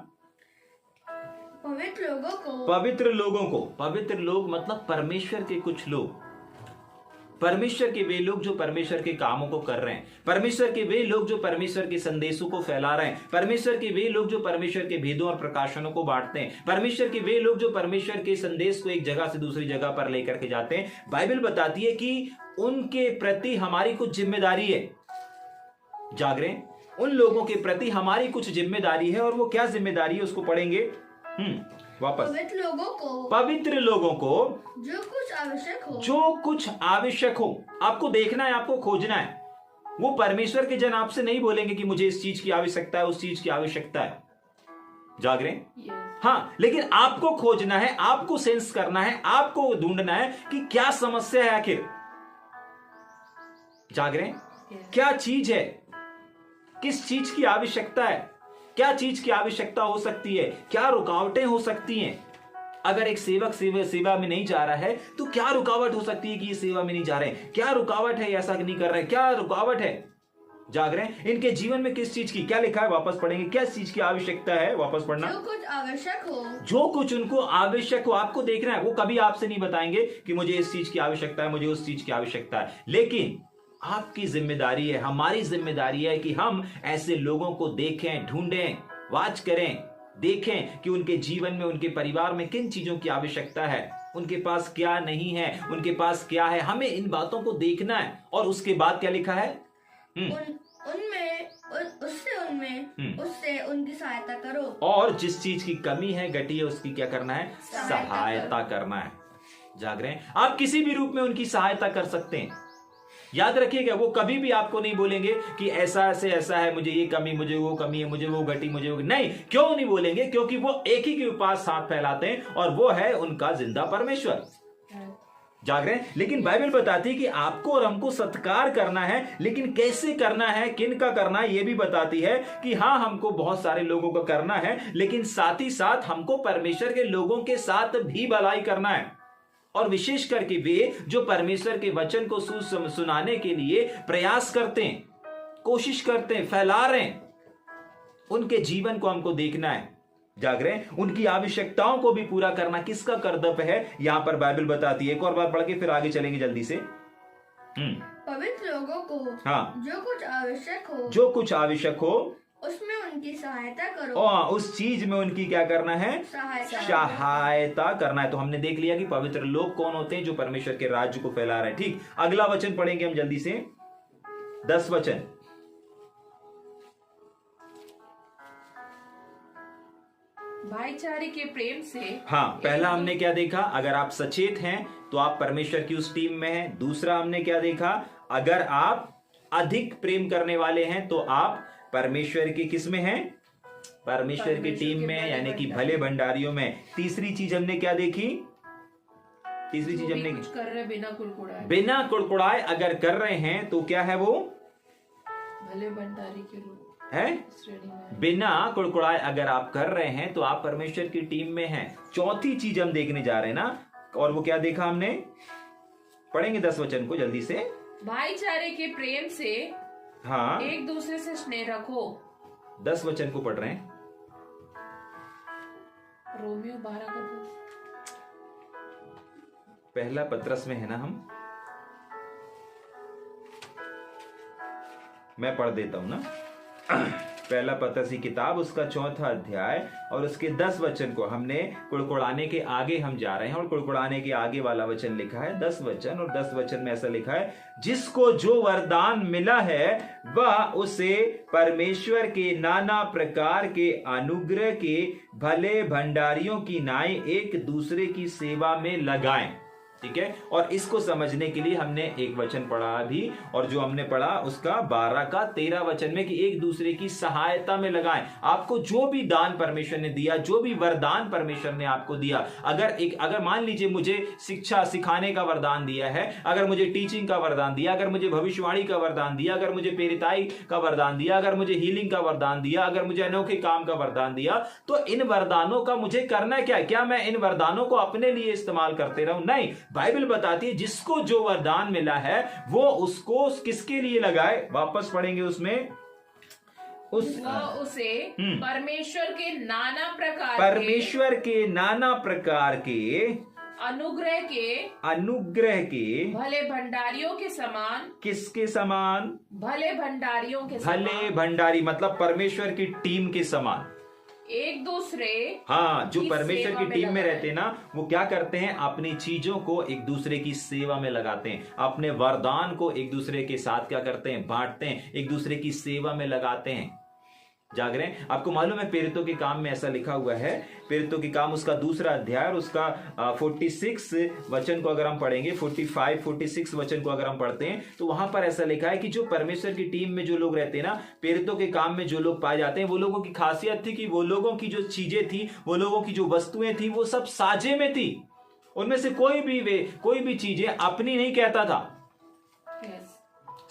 पवित्र लोगों को, पवित्र लोगों को। पवित्र लोग मतलब परमेश्वर के कुछ लोग, परमेश्वर के वे लोग जो परमेश्वर के कामों को कर रहे हैं, परमेश्वर के वे लोग जो परमेश्वर के संदेशों को फैला रहे हैं, परमेश्वर के वे लोग जो परमेश्वर के भेदों और प्रकाशनों को बांटते हैं, परमेश्वर के वे लोग जो परमेश्वर के संदेश को एक जगह से दूसरी जगह पर लेकर के जाते हैं। बाइबल बताती है कि उनके प्रति हमारी कुछ जिम्मेदारी है। जाग रहे हैं? उन लोगों के प्रति हमारी कुछ जिम्मेदारी है, और वो क्या जिम्मेदारी है उसको पढ़ेंगे वापस। पवित्र लोगों को जो कुछ आवश्यक हो, जो कुछ आवश्यक हो, आपको देखना है, आपको खोजना है। वो परमेश्वर के जन आपसे नहीं बोलेंगे कि मुझे इस चीज की आवश्यकता है, उस चीज की आवश्यकता है। जाग रहे हैं? हाँ, लेकिन आपको खोजना है, आपको सेंस करना है, आपको ढूंढना है कि क्या समस्या है आखिर। जाग रहे हैं? क्या चीज है किस चीज की आवश्यकता है, क्या चीज की आवश्यकता हो सकती है, क्या रुकावटें हो सकती हैं। अगर एक सेवक सेवा में नहीं जा रहा है तो क्या रुकावट हो सकती है कि ये सेवा में नहीं जा रहे हैं, क्या रुकावट है ऐसा नहीं कर रहे हैं, क्या रुकावट है जाग रहे हैं। इनके जीवन में किस चीज की, क्या लिखा है वापस पढ़ेंगे, क्या चीज की आवश्यकता है, वापस पढ़ना। जो कुछ आवश्यक हो, जो कुछ उनको आवश्यक हो, आपको देखना है। वो कभी आपसे नहीं बताएंगे कि मुझे इस चीज की आवश्यकता है, मुझे उस चीज की आवश्यकता है, लेकिन आपकी जिम्मेदारी है, हमारी जिम्मेदारी है कि हम ऐसे लोगों को देखें, ढूंढें, वाच करें, देखें कि उनके जीवन में, उनके परिवार में किन चीजों की आवश्यकता है, उनके पास क्या नहीं है, उनके पास क्या है। हमें इन बातों को देखना है। और उसके बाद क्या लिखा है, उससे उनकी सहायता करो। और जिस चीज की कमी है, घटी है, उसकी क्या करना है, सहायता करना है। जाग रहे हैं, आप किसी भी रूप में उनकी सहायता कर सकते हैं। याद रखिएगा, वो कभी भी आपको नहीं बोलेंगे कि ऐसा से ऐसा है, मुझे ये कमी, मुझे वो कमी है, मुझे वो घटी, मुझे वो नहीं। क्यों नहीं बोलेंगे? क्योंकि वो एक ही के पास हाथ फैलाते हैं और वो है उनका जिंदा परमेश्वर। जाग रहे हैं। लेकिन बाइबल बताती है कि आपको और हमको सत्कार करना है, लेकिन कैसे करना है, किन का करना है, यह भी बताती है कि हाँ, हमको बहुत सारे लोगों का करना है, लेकिन साथ ही साथ हमको परमेश्वर के लोगों के साथ भी भलाई करना है। और विशेष करके वे जो परमेश्वर के वचन को सुनाने के लिए प्रयास करते हैं, कोशिश करते हैं, फैला रहे हैं, उनके जीवन को हमको देखना है। जाग रहे हैं, उनकी आवश्यकताओं को भी पूरा करना किसका कर्तव्य है, यहां पर बाइबल बताती है। एक और बार पढ़ के फिर आगे चलेंगे जल्दी से। पवित्र लोगों को हाँ, जो कुछ आवश्यक हो उसमें उनकी सहायता करो। और उस चीज में उनकी क्या करना है, सहायता करना है। तो हमने देख लिया कि पवित्र लोग कौन होते हैं, जो परमेश्वर के राज्य को फैला रहे हैं। ठीक, अगला वचन पढ़ेंगे हम जल्दी से, 10 वचन। भाईचारे के प्रेम से। हाँ, पहला हमने क्या देखा, अगर आप सचेत हैं तो आप परमेश्वर की उस टीम में हैं। दूसरा हमने क्या देखा, अगर आप अधिक प्रेम करने वाले हैं तो आप परमेश्वर की किस में हैं, परमेश्वर की टीम में, यानी कि भले भंडारियों में। तीसरी चीज हमने क्या देखी, तीसरी चीज हमने कुछ कर रहे बिना कुड़कुड़ाए अगर कर रहे हैं तो क्या है, वो भले भंडारी के रूप है। बिना कुड़कुड़ाए अगर आप कर रहे हैं तो आप परमेश्वर की टीम में हैं। चौथी चीज हम देखने जा रहे हैं ना, और वो क्या देखा हमने, पढ़ेंगे 10 वचन को जल्दी से। भाईचारे के प्रेम से हाँ, एक दूसरे से स्नेह रखो। 10 वचन को पढ़ रहे हैं। रोमियो 12 का 10। पहला पत्रस में है ना, हम मैं पढ़ देता हूं ना। पहला पत्रस की किताब, उसका 4वां अध्याय और उसके 10 वचन को हमने कुड़कुड़ाने के आगे हम जा रहे हैं, और कुड़कुड़ाने के आगे वाला वचन लिखा है 10 वचन, और 10 वचन में ऐसा लिखा है, जिसको जो वरदान मिला है वह उसे परमेश्वर के नाना प्रकार के अनुग्रह के भले भंडारियों की नाई एक दूसरे की सेवा में लगाएं। ठीक है, और इसको समझने के लिए हमने एक वचन पढ़ा भी, और जो हमने पढ़ा उसका 12 का 13 वचन में कि एक दूसरे की सहायता में लगाएं। आपको जो भी दान परमेश्वर ने दिया, जो भी वरदान परमेश्वर ने आपको दिया, अगर मान लीजिए मुझे शिक्षा सिखाने का वरदान दिया है, अगर मुझे टीचिंग का वरदान दिया, अगर मुझे भविष्यवाणी का वरदान दिया, अगर मुझे प्रेरिताई का वरदान दिया, अगर मुझे हीलिंग का वरदान दिया, अगर मुझे अनोखे काम का वरदान दिया, तो इन वरदानों का मुझे करना क्या है? क्या मैं इन वरदानों को अपने लिए इस्तेमाल करते रहूं? नहीं, बाइबल बताती है जिसको जो वरदान मिला है वो उसको किसके लिए लगाए। वापस पढ़ेंगे उसमें, उसे परमेश्वर के नाना प्रकार के अनुग्रह के भले भंडारियों के समान। किसके समान? भले भंडारियों के समान। भले भंडारी मतलब परमेश्वर की टीम के समान। एक दूसरे, हाँ, जो परमेश्वर की टीम में रहते हैं ना, वो क्या करते हैं, अपनी चीजों को एक दूसरे की सेवा में लगाते हैं, अपने वरदान को एक दूसरे के साथ क्या करते हैं, बांटते हैं, एक दूसरे की सेवा में लगाते हैं। जाग रहे हैं। आपको मालूम है प्रेरितों के काम में ऐसा लिखा हुआ है, प्रेरितों के काम उसका 2 अध्याय और उसका 46 वचन को अगर हम पढ़ेंगे, 45-46 वचन को अगर हम पढ़ते हैं तो वहां पर ऐसा लिखा है कि जो परमेश्वर की टीम में जो लोग रहते हैं ना, प्रेरितों के काम में जो लोग पाए जाते हैं, वो लोगों की खासियत थी कि वो लोगों की जो चीजें थी, वो लोगों की जो वस्तुएं थी, वो सब साझे में थी। उनमें से कोई भी चीजें अपनी नहीं कहता था। yes.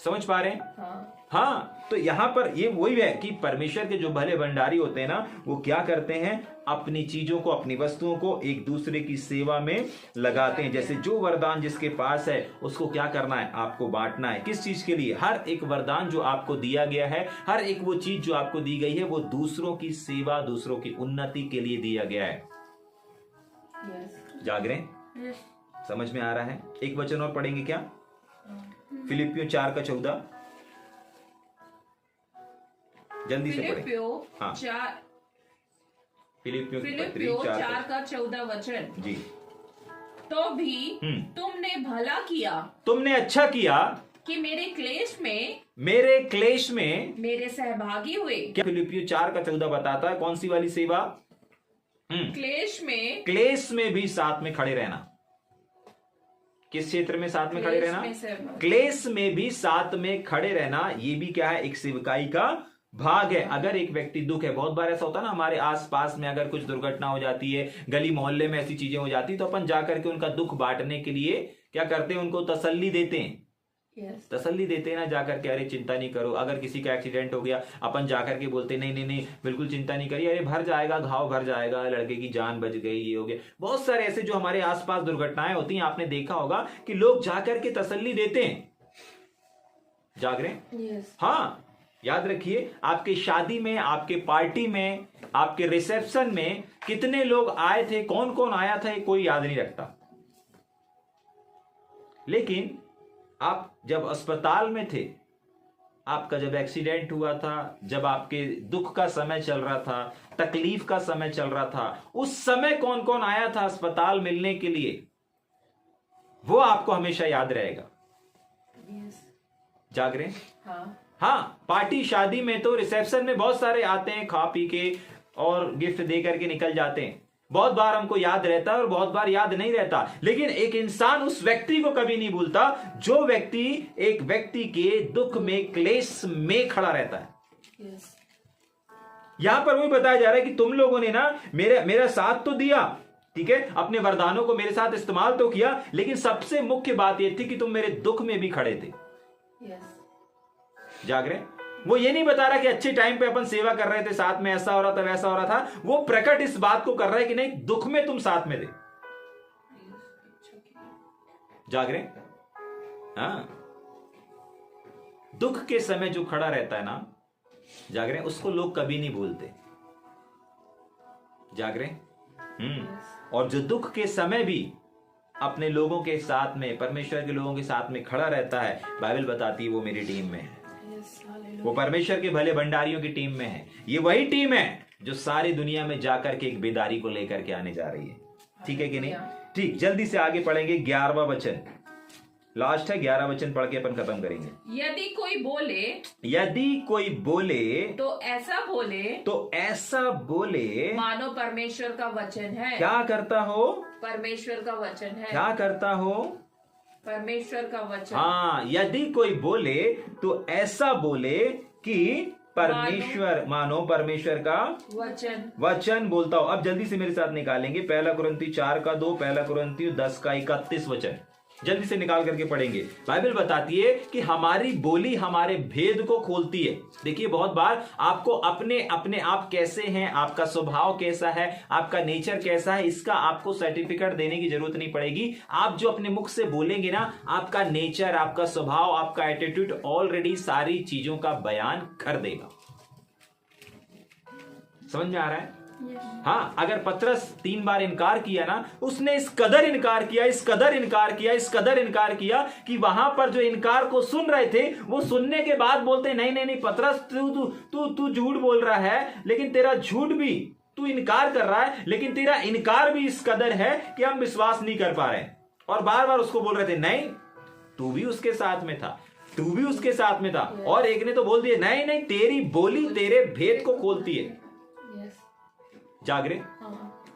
समझ पा रहे हैं? हाँ। हाँ, तो यहां पर ये वही है कि परमेश्वर के जो भले भंडारी होते हैं ना, वो क्या करते हैं, अपनी चीजों को, अपनी वस्तुओं को एक दूसरे की सेवा में लगाते हैं। जैसे जो वरदान जिसके पास है उसको क्या करना है, आपको बांटना है। किस चीज के लिए? हर एक वरदान जो आपको दिया गया है, हर एक वो चीज जो आपको दी गई है, वो दूसरों की सेवा, दूसरों की उन्नति के लिए दिया गया है। जाग रहे हैं? समझ में आ रहा है? एक वचन और पढ़ेंगे क्या? फिलिपियों 4:14, जल्दी से पढ़ें। हाँ, फिलिपियों 4:14 वचन। जी। तो भी तुमने भला किया, तुमने अच्छा किया कि मेरे क्लेश में मेरे सहभागी हुए। क्या फिलिपियों 4:14 बताता है? कौन सी वाली सेवा? क्लेश में भी साथ में खड़े रहना। किस क्षेत्र में साथ में खड़े रहना? क्लेश में भी साथ में खड़े रहना। ये भी क्या है? एक सेवकाई का भाग है। अगर एक व्यक्ति दुख है, बहुत बार ऐसा होता है ना, हमारे आसपास में अगर कुछ दुर्घटना हो जाती है, गली मोहल्ले में ऐसी चीजें हो जाती है, तो अपन जाकर के उनका दुख बांटने के लिए क्या करते हैं? उनको तसल्ली देते हैं। तसल्ली देते हैं ना, जाकर के, अरे चिंता नहीं करो। अगर किसी का एक्सीडेंट हो गया, अपन जाकर के बोलते नहीं नहीं नहीं बिल्कुल चिंता नहीं करिए, अरे भर जाएगा, घाव भर जाएगा, लड़के की जान बच गई, ये हो गया। बहुत सारे ऐसे जो हमारे आसपास दुर्घटनाएं होती हैं, आपने देखा होगा कि लोग जाकर के तसल्ली देते हैं। जाग रहे हैं? हाँ, याद रखिए, आपके शादी में, आपके पार्टी में, आपके रिसेप्शन में कितने लोग आए थे, कौन कौन आया था, ये कोई याद नहीं रखता। लेकिन आप जब अस्पताल में थे, आपका जब एक्सीडेंट हुआ था, जब आपके दुख का समय चल रहा था, तकलीफ का समय चल रहा था, उस समय कौन कौन आया था अस्पताल मिलने के लिए, वो आपको हमेशा याद रहेगा। जाग रहे हैं? हाँ, पार्टी शादी में तो, रिसेप्शन में बहुत सारे आते हैं, खा पी के और गिफ्ट दे करके निकल जाते हैं। बहुत बार हमको याद रहता है और बहुत बार याद नहीं रहता। लेकिन एक इंसान उस व्यक्ति को कभी नहीं भूलता जो व्यक्ति एक व्यक्ति के दुख में, क्लेश में खड़ा रहता है। यहां पर वही बताया जा रहा है कि तुम लोगों ने ना मेरा साथ तो दिया, ठीक है, अपने वरदानों को मेरे साथ इस्तेमाल तो किया, लेकिन सबसे मुख्य बात यह थी कि तुम मेरे दुख में भी खड़े थे। जाग रहे? वो ये नहीं बता रहा कि अच्छे टाइम पे अपन सेवा कर रहे थे, साथ में ऐसा हो रहा था, वैसा हो रहा था। वो प्रकट इस बात को कर रहा है कि नहीं, दुख में तुम साथ में थे। जाग रहे? हाँ, दुख के समय जो खड़ा रहता है ना, जाग रहे, उसको लोग कभी नहीं भूलते। जाग रहे? और जो दुख के समय भी अपने लोगों के साथ में, परमेश्वर के लोगों के साथ में खड़ा रहता है, बाइबल बताती है वो मेरी टीम में है। वो परमेश्वर के भले भंडारियों की टीम में है। ये वही टीम है जो सारी दुनिया में जाकर के एक बेदारी को लेकर के आने जा रही है। ठीक है कि नहीं? ठीक, जल्दी से आगे पढ़ेंगे। 11वां वचन लास्ट है, 11 वचन पढ़ के अपन खत्म करेंगे। यदि कोई बोले तो ऐसा बोले मानो परमेश्वर का वचन है। क्या करता हो? परमेश्वर का वचन है। क्या करता हो? परमेश्वर का वचन। हाँ, यदि कोई बोले तो ऐसा बोले कि परमेश्वर, मानो परमेश्वर का वचन बोलता हो। अब जल्दी से मेरे साथ निकालेंगे 1 कुरिन्थियों 4:2, 1 कुरिन्थियों 10:31 वचन। जल्दी से निकाल करके पढ़ेंगे। बाइबल बताती है कि हमारी बोली हमारे भेद को खोलती है। देखिए, बहुत बार आपको अपने आप कैसे हैं, आपका स्वभाव कैसा है, आपका नेचर कैसा है, इसका आपको सर्टिफिकेट देने की जरूरत नहीं पड़ेगी। आप जो अपने मुख से बोलेंगे ना, आपका नेचर, आपका स्वभाव, आपका एटीट्यूड ऑलरेडी सारी चीजों का बयान कर देगा। समझ में आ रहा है? हाँ, अगर पतरस 3 बार इनकार किया ना, उसने इस कदर इनकार किया कि वहां पर जो इनकार को सुन रहे थे, वो सुनने के बाद बोलते नहीं नहीं नहीं पतरस, तू झूठ बोल रहा है, लेकिन तेरा झूठ भी, तू इनकार कर रहा है, लेकिन तेरा इनकार भी इस कदर है कि हम विश्वास नहीं कर पा रहे। और बार बार उसको बोल रहे थे, नहीं तू भी उसके साथ में था, और एक ने तो बोल दिया, नहीं नहीं तेरी बोली तेरे भेद को खोलती है। जाग रहे?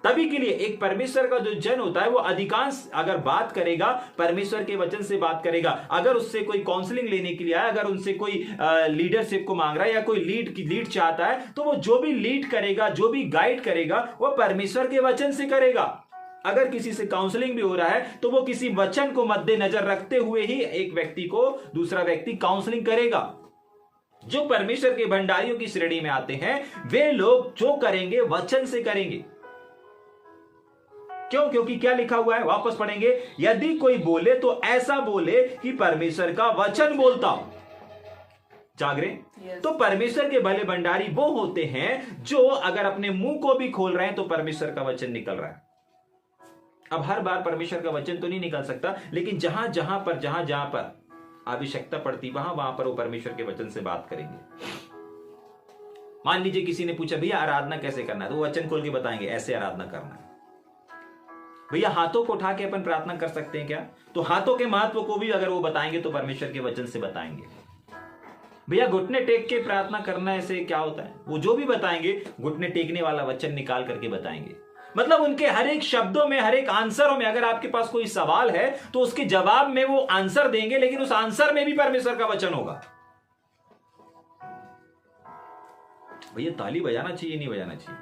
तभी के लिए एक परमेश्वर का जो जन होता है, वो अधिकांश अगर बात करेगा, परमेश्वर के वचन से बात करेगा। अगर उससे कोई काउंसलिंग लेने के लिए आया, अगर उनसे कोई लीडरशिप को मांग रहा है या कोई लीड चाहता है, तो वो जो भी लीड करेगा, जो भी गाइड करेगा, वो परमेश्वर के वचन से करेगा। अगर किसी से काउंसलिंग भी हो रहा है, तो वो किसी वचन को मद्देनजर रखते हुए ही एक व्यक्ति को दूसरा व्यक्ति काउंसलिंग करेगा। जो परमेश्वर के भंडारियों की श्रेणी में आते हैं वे लोग जो करेंगे वचन से करेंगे। क्यों? क्योंकि क्या लिखा हुआ है, वापस पढ़ेंगे, यदि कोई बोले तो ऐसा बोले कि परमेश्वर का वचन बोलता हो। जागरे? तो परमेश्वर के भले भंडारी वो होते हैं जो अगर अपने मुंह को भी खोल रहे हैं तो परमेश्वर का वचन निकल रहा है। अब हर बार परमेश्वर का वचन तो नहीं निकल सकता, लेकिन जहां जहां पर आवश्यकता पड़ती वहां पर वो परमेश्वर के वचन से बात करेंगे। मान लीजिए किसी ने पूछा भैया आराधना कैसे करना है, तो वचन खोल के बताएंगे ऐसे आराधना करना है। भैया हाथों को उठा के अपन प्रार्थना कर सकते हैं क्या, तो हाथों के महत्व को भी अगर वो बताएंगे तो परमेश्वर के वचन से बताएंगे। भैया घुटने टेक के प्रार्थना करना ऐसे क्या होता है, वो जो भी बताएंगे घुटने टेकने वाला वचन निकाल करके बताएंगे। मतलब उनके हर एक शब्दों में, हर एक आंसरों में, अगर आपके पास कोई सवाल है तो उसके जवाब में वो आंसर देंगे, लेकिन उस आंसर में भी परमेश्वर का वचन होगा। भैया ताली बजाना चाहिए नहीं बजाना चाहिए?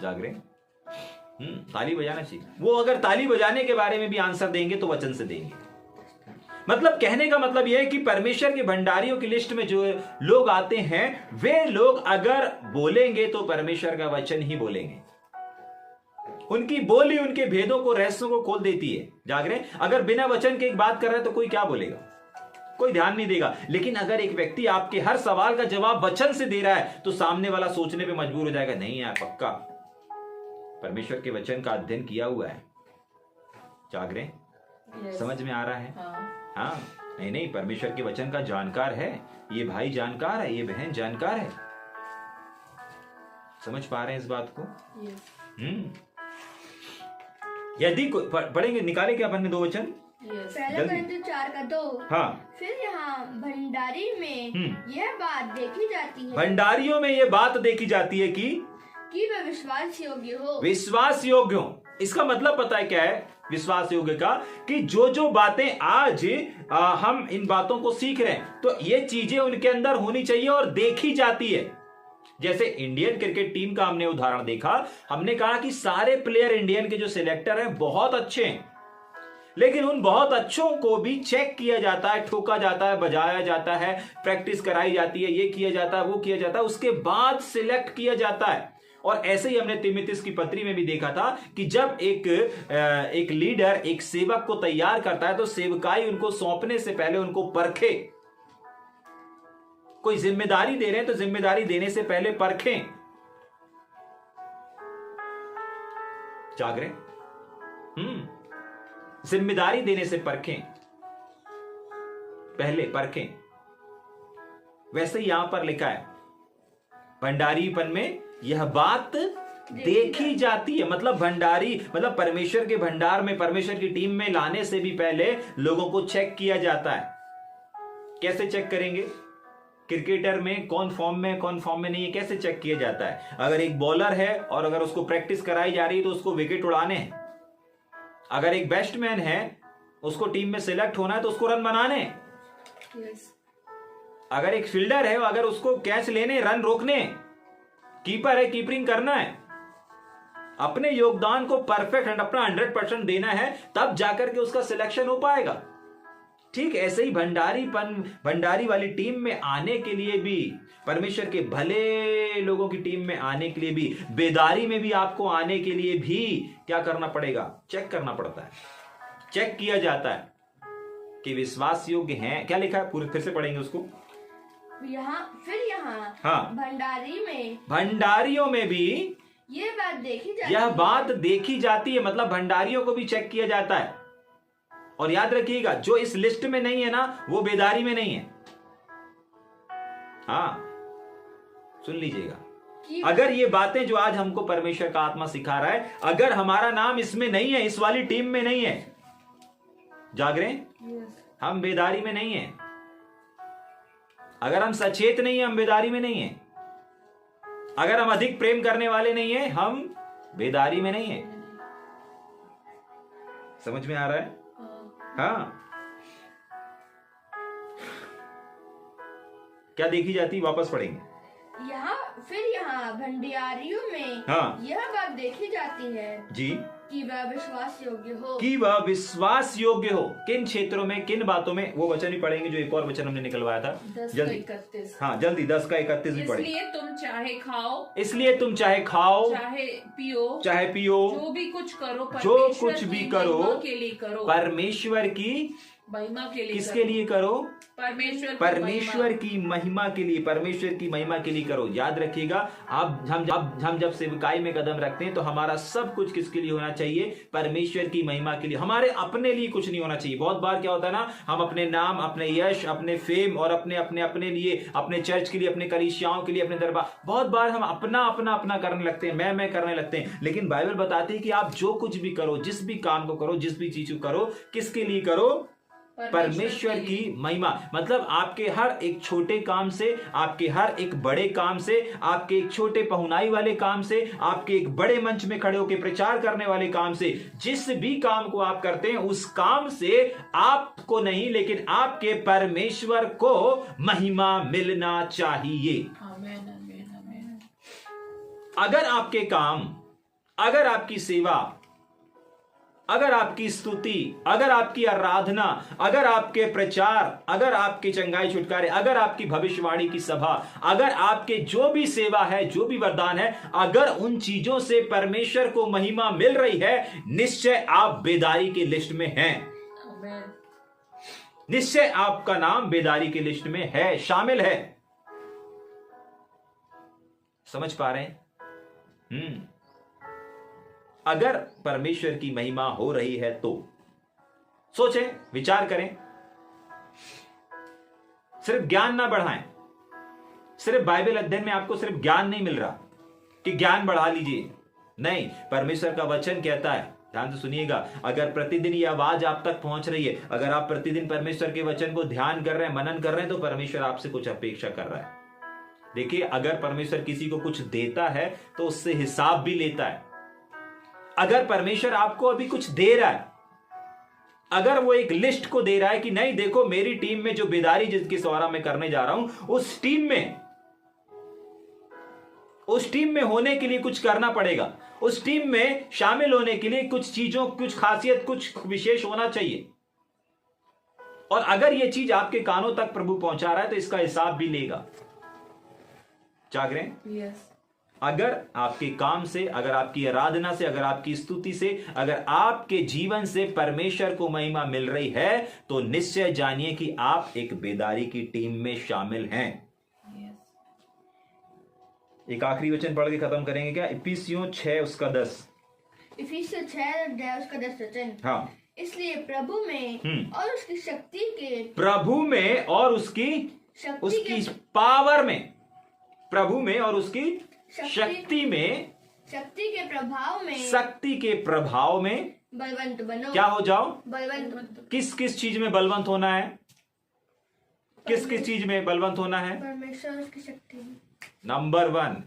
जागरे? ताली बजाना चाहिए। वो अगर ताली बजाने के बारे में भी आंसर देंगे तो वचन से देंगे। मतलब कहने का मतलब यह है कि परमेश्वर के भंडारियों की लिस्ट में जो लोग आते हैं वे लोग अगर बोलेंगे तो परमेश्वर का वचन ही बोलेंगे। उनकी बोली उनके भेदों को, रहस्यों को खोल देती है। जागरे? अगर बिना वचन के एक बात कर रहा है तो कोई क्या बोलेगा, कोई ध्यान नहीं देगा। लेकिन अगर एक व्यक्ति आपके हर सवाल का जवाब वचन से दे रहा है तो सामने वाला सोचने पे मजबूर हो जाएगा, नहीं यार पक्का परमेश्वर के वचन का अध्ययन किया हुआ है। जागरे? समझ में आ रहा है? हाँ, नहीं परमेश्वर के वचन का जानकार है, ये भाई जानकार है, ये बहन जानकार है। समझ पा रहे हैं इस बात को? यदि पढ़ेंगे, निकाले क्या अपन ने 2 वचन? पहला कोरिन्थियों 4:2। हाँ। फिर यहाँ भंडारी में यह बात देखी जाती है, भंडारियों में यह बात देखी जाती है कि वह विश्वास योग्य हो। विश्वास योग्य हो। इसका मतलब पता है क्या है विश्वास योग्य का, कि जो बातें आज हम इन बातों को सीख रहे हैं तो ये चीजें उनके अंदर होनी चाहिए और देखी जाती है। जैसे इंडियन क्रिकेट टीम का हमने उदाहरण देखा, हमने कहा कि सारे प्लेयर इंडियन के जो सिलेक्टर हैं बहुत अच्छे हैं, लेकिन उन बहुत अच्छों को भी चेक किया जाता है, ठोका जाता है, बजाया जाता है, प्रैक्टिस कराई जाती है, ये किया जाता है, वो किया जाता है, उसके बाद सिलेक्ट किया जाता है। और ऐसे ही हमने तीमुथियुस की पत्री में भी देखा था कि जब एक लीडर एक सेवक को तैयार करता है तो सेवकाई उनको सौंपने से पहले उनको परखे। कोई जिम्मेदारी दे रहे हैं तो जिम्मेदारी देने से पहले परखें। जागरे? जिम्मेदारी देने से परखें, पहले परखें। वैसे ही यहां पर लिखा है भंडारीपन में यह बात देखी जाती है। मतलब भंडारी मतलब परमेश्वर के भंडार में, परमेश्वर की टीम में लाने से भी पहले लोगों को चेक किया जाता है। कैसे चेक करेंगे? क्रिकेटर में कौन फॉर्म में कौन फॉर्म में नहीं है, कैसे चेक किया जाता है? अगर एक बॉलर है और अगर उसको प्रैक्टिस कराई जा रही है तो उसको विकेट उड़ाने हैं। अगर एक बैट्समैन है उसको टीम में सिलेक्ट होना है तो उसको रन बनाने हैं। अगर एक फील्डर है अगर उसको कैच लेने, रन रोकने, कीपर है कीपरिंग करना है, अपने योगदान को परफेक्ट अपना 100% देना है, तब जाकर के उसका सिलेक्शन हो पाएगा। ठीक ऐसे ही भंडारी वाली टीम में आने के लिए भी, परमेश्वर के भले लोगों की टीम में आने के लिए भी, बेदारी में भी आपको आने के लिए भी क्या करना पड़ेगा? चेक करना पड़ता है। चेक किया जाता है कि विश्वास योग्य हैं। क्या लिखा है पूरे फिर से पढ़ेंगे उसको। फिर यहाँ हाँ, भंडारियों में भी यह बात देखी जाती है। मतलब भंडारियों को भी चेक किया जाता है। और याद रखिएगा जो इस लिस्ट में नहीं है ना वो बेदारी में नहीं है। हाँ, सुन लीजिएगा। अगर ये बातें जो आज हमको परमेश्वर का आत्मा सिखा रहा है, अगर हमारा नाम इसमें नहीं है, इस वाली टीम में नहीं है, जागरे, हम बेदारी में नहीं है। अगर हम सचेत नहीं है, हम बेदारी में नहीं है। अगर हम अधिक प्रेम करने वाले नहीं है, हम बेदारी में नहीं है। समझ में आ रहा है? हाँ। क्या देखी जाती? वापस पढ़ेंगे। फिर यहाँ भंडारियों में यह बात देखी जाती है जी कि वह विश्वास योग्य हो, कि वह विश्वास योग्य हो। किन क्षेत्रों में, किन बातों में, वो वचन भी पढ़ेंगे जो एक और वचन हमने निकलवाया था। 10:31। हाँ जल्दी 10:31 भी पढ़े। इसलिए तुम चाहे खाओ, इसलिए तुम चाहे खाओ, चाहे पियो, जो भी कुछ करो, जो कुछ भी करो महिमा के लिए करो, परमेश्वर की महिमा के लिए किसके लिए करो? परमेश्वर की महिमा के लिए, परमेश्वर की महिमा के लिए करो। याद रखिएगा, अब हम जब सेवकाई में कदम रखते हैं तो हमारा सब कुछ किसके लिए होना चाहिए? परमेश्वर की महिमा के लिए। हमारे अपने लिए कुछ नहीं होना चाहिए। बहुत बार क्या होता है ना, हम अपने नाम, अपने यश, अपने फेम और अपने लिए, अपने चर्च के लिए, अपने कलीसियाओं के लिए, अपने दरबार, बहुत बार हम अपना करने लगते हैं, मैं करने लगते हैं। लेकिन बाइबल बताती है कि आप जो कुछ भी करो, जिस भी काम को करो, जिस भी चीज को करो, किसके लिए करो? परमेश्वर की महिमा। मतलब आपके हर एक छोटे काम से, आपके हर एक बड़े काम से, आपके एक छोटे पहुनाई वाले काम से, आपके एक बड़े मंच में खड़े होकर प्रचार करने वाले काम से, जिस भी काम को आप करते हैं उस काम से आपको नहीं लेकिन आपके परमेश्वर को महिमा मिलना चाहिए। अगर आपके काम, अगर आपकी सेवा, अगर आपकी स्तुति, अगर आपकी आराधना, अगर आपके प्रचार, अगर आपके चंगाई छुटकारे, अगर आपकी भविष्यवाणी की सभा, अगर आपके जो भी सेवा है, जो भी वरदान है, अगर उन चीजों से परमेश्वर को महिमा मिल रही है, निश्चय आप बेदारी की लिस्ट में हैं। निश्चय आपका नाम बेदारी की लिस्ट में है, शामिल है। समझ पा रहे हैं? अगर परमेश्वर की महिमा हो रही है तो सोचें, विचार करें। सिर्फ ज्ञान ना बढ़ाएं। सिर्फ बाइबल अध्ययन में आपको सिर्फ ज्ञान नहीं मिल रहा कि ज्ञान बढ़ा लीजिए, नहीं। परमेश्वर का वचन कहता है, ध्यान से सुनिएगा, अगर प्रतिदिन ये आवाज आप तक पहुंच रही है, अगर आप प्रतिदिन परमेश्वर के वचन को ध्यान कर रहे हैं, मनन कर रहे हैं, तो परमेश्वर आपसे कुछ अपेक्षा कर रहा है। देखिए, अगर परमेश्वर किसी को कुछ देता है तो उससे हिसाब भी लेता है। अगर परमेश्वर आपको अभी कुछ दे रहा है, अगर वो एक लिस्ट को दे रहा है कि नहीं देखो, मेरी टीम में जो बेदारी जिसकी सवारा मैं करने जा रहा हूं, उस टीम में होने के लिए कुछ करना पड़ेगा, उस टीम में शामिल होने के लिए कुछ चीजों, कुछ खासियत, कुछ विशेष होना चाहिए। और अगर ये चीज आपके कानों तक प्रभु पहुंचा रहा है तो इसका हिसाब भी लेगा। जाग रहे हैं? यस। अगर आपके काम से, अगर आपकी आराधना से, अगर आपकी स्तुति से, अगर आपके जीवन से परमेश्वर को महिमा मिल रही है तो निश्चय जानिए कि आप एक बेदारी की टीम में शामिल हैं। एक आखिरी वचन पढ़ के खत्म करेंगे क्या? इफिसियों 6 उसका 10। इफिसियों 6 उसका 10 वचन। हाँ। इसलिए प्रभु में और उसकी शक्ति के, प्रभु में और उसकी पावर में, प्रभु में और उसकी शक्ति में, शक्ति के प्रभाव में बलवंत बनो। क्या हो जाओ? बलवंत। किस चीज में बलवंत होना है? किस चीज में बलवंत होना है? परमेश्वर उसकी शक्ति। नंबर 1,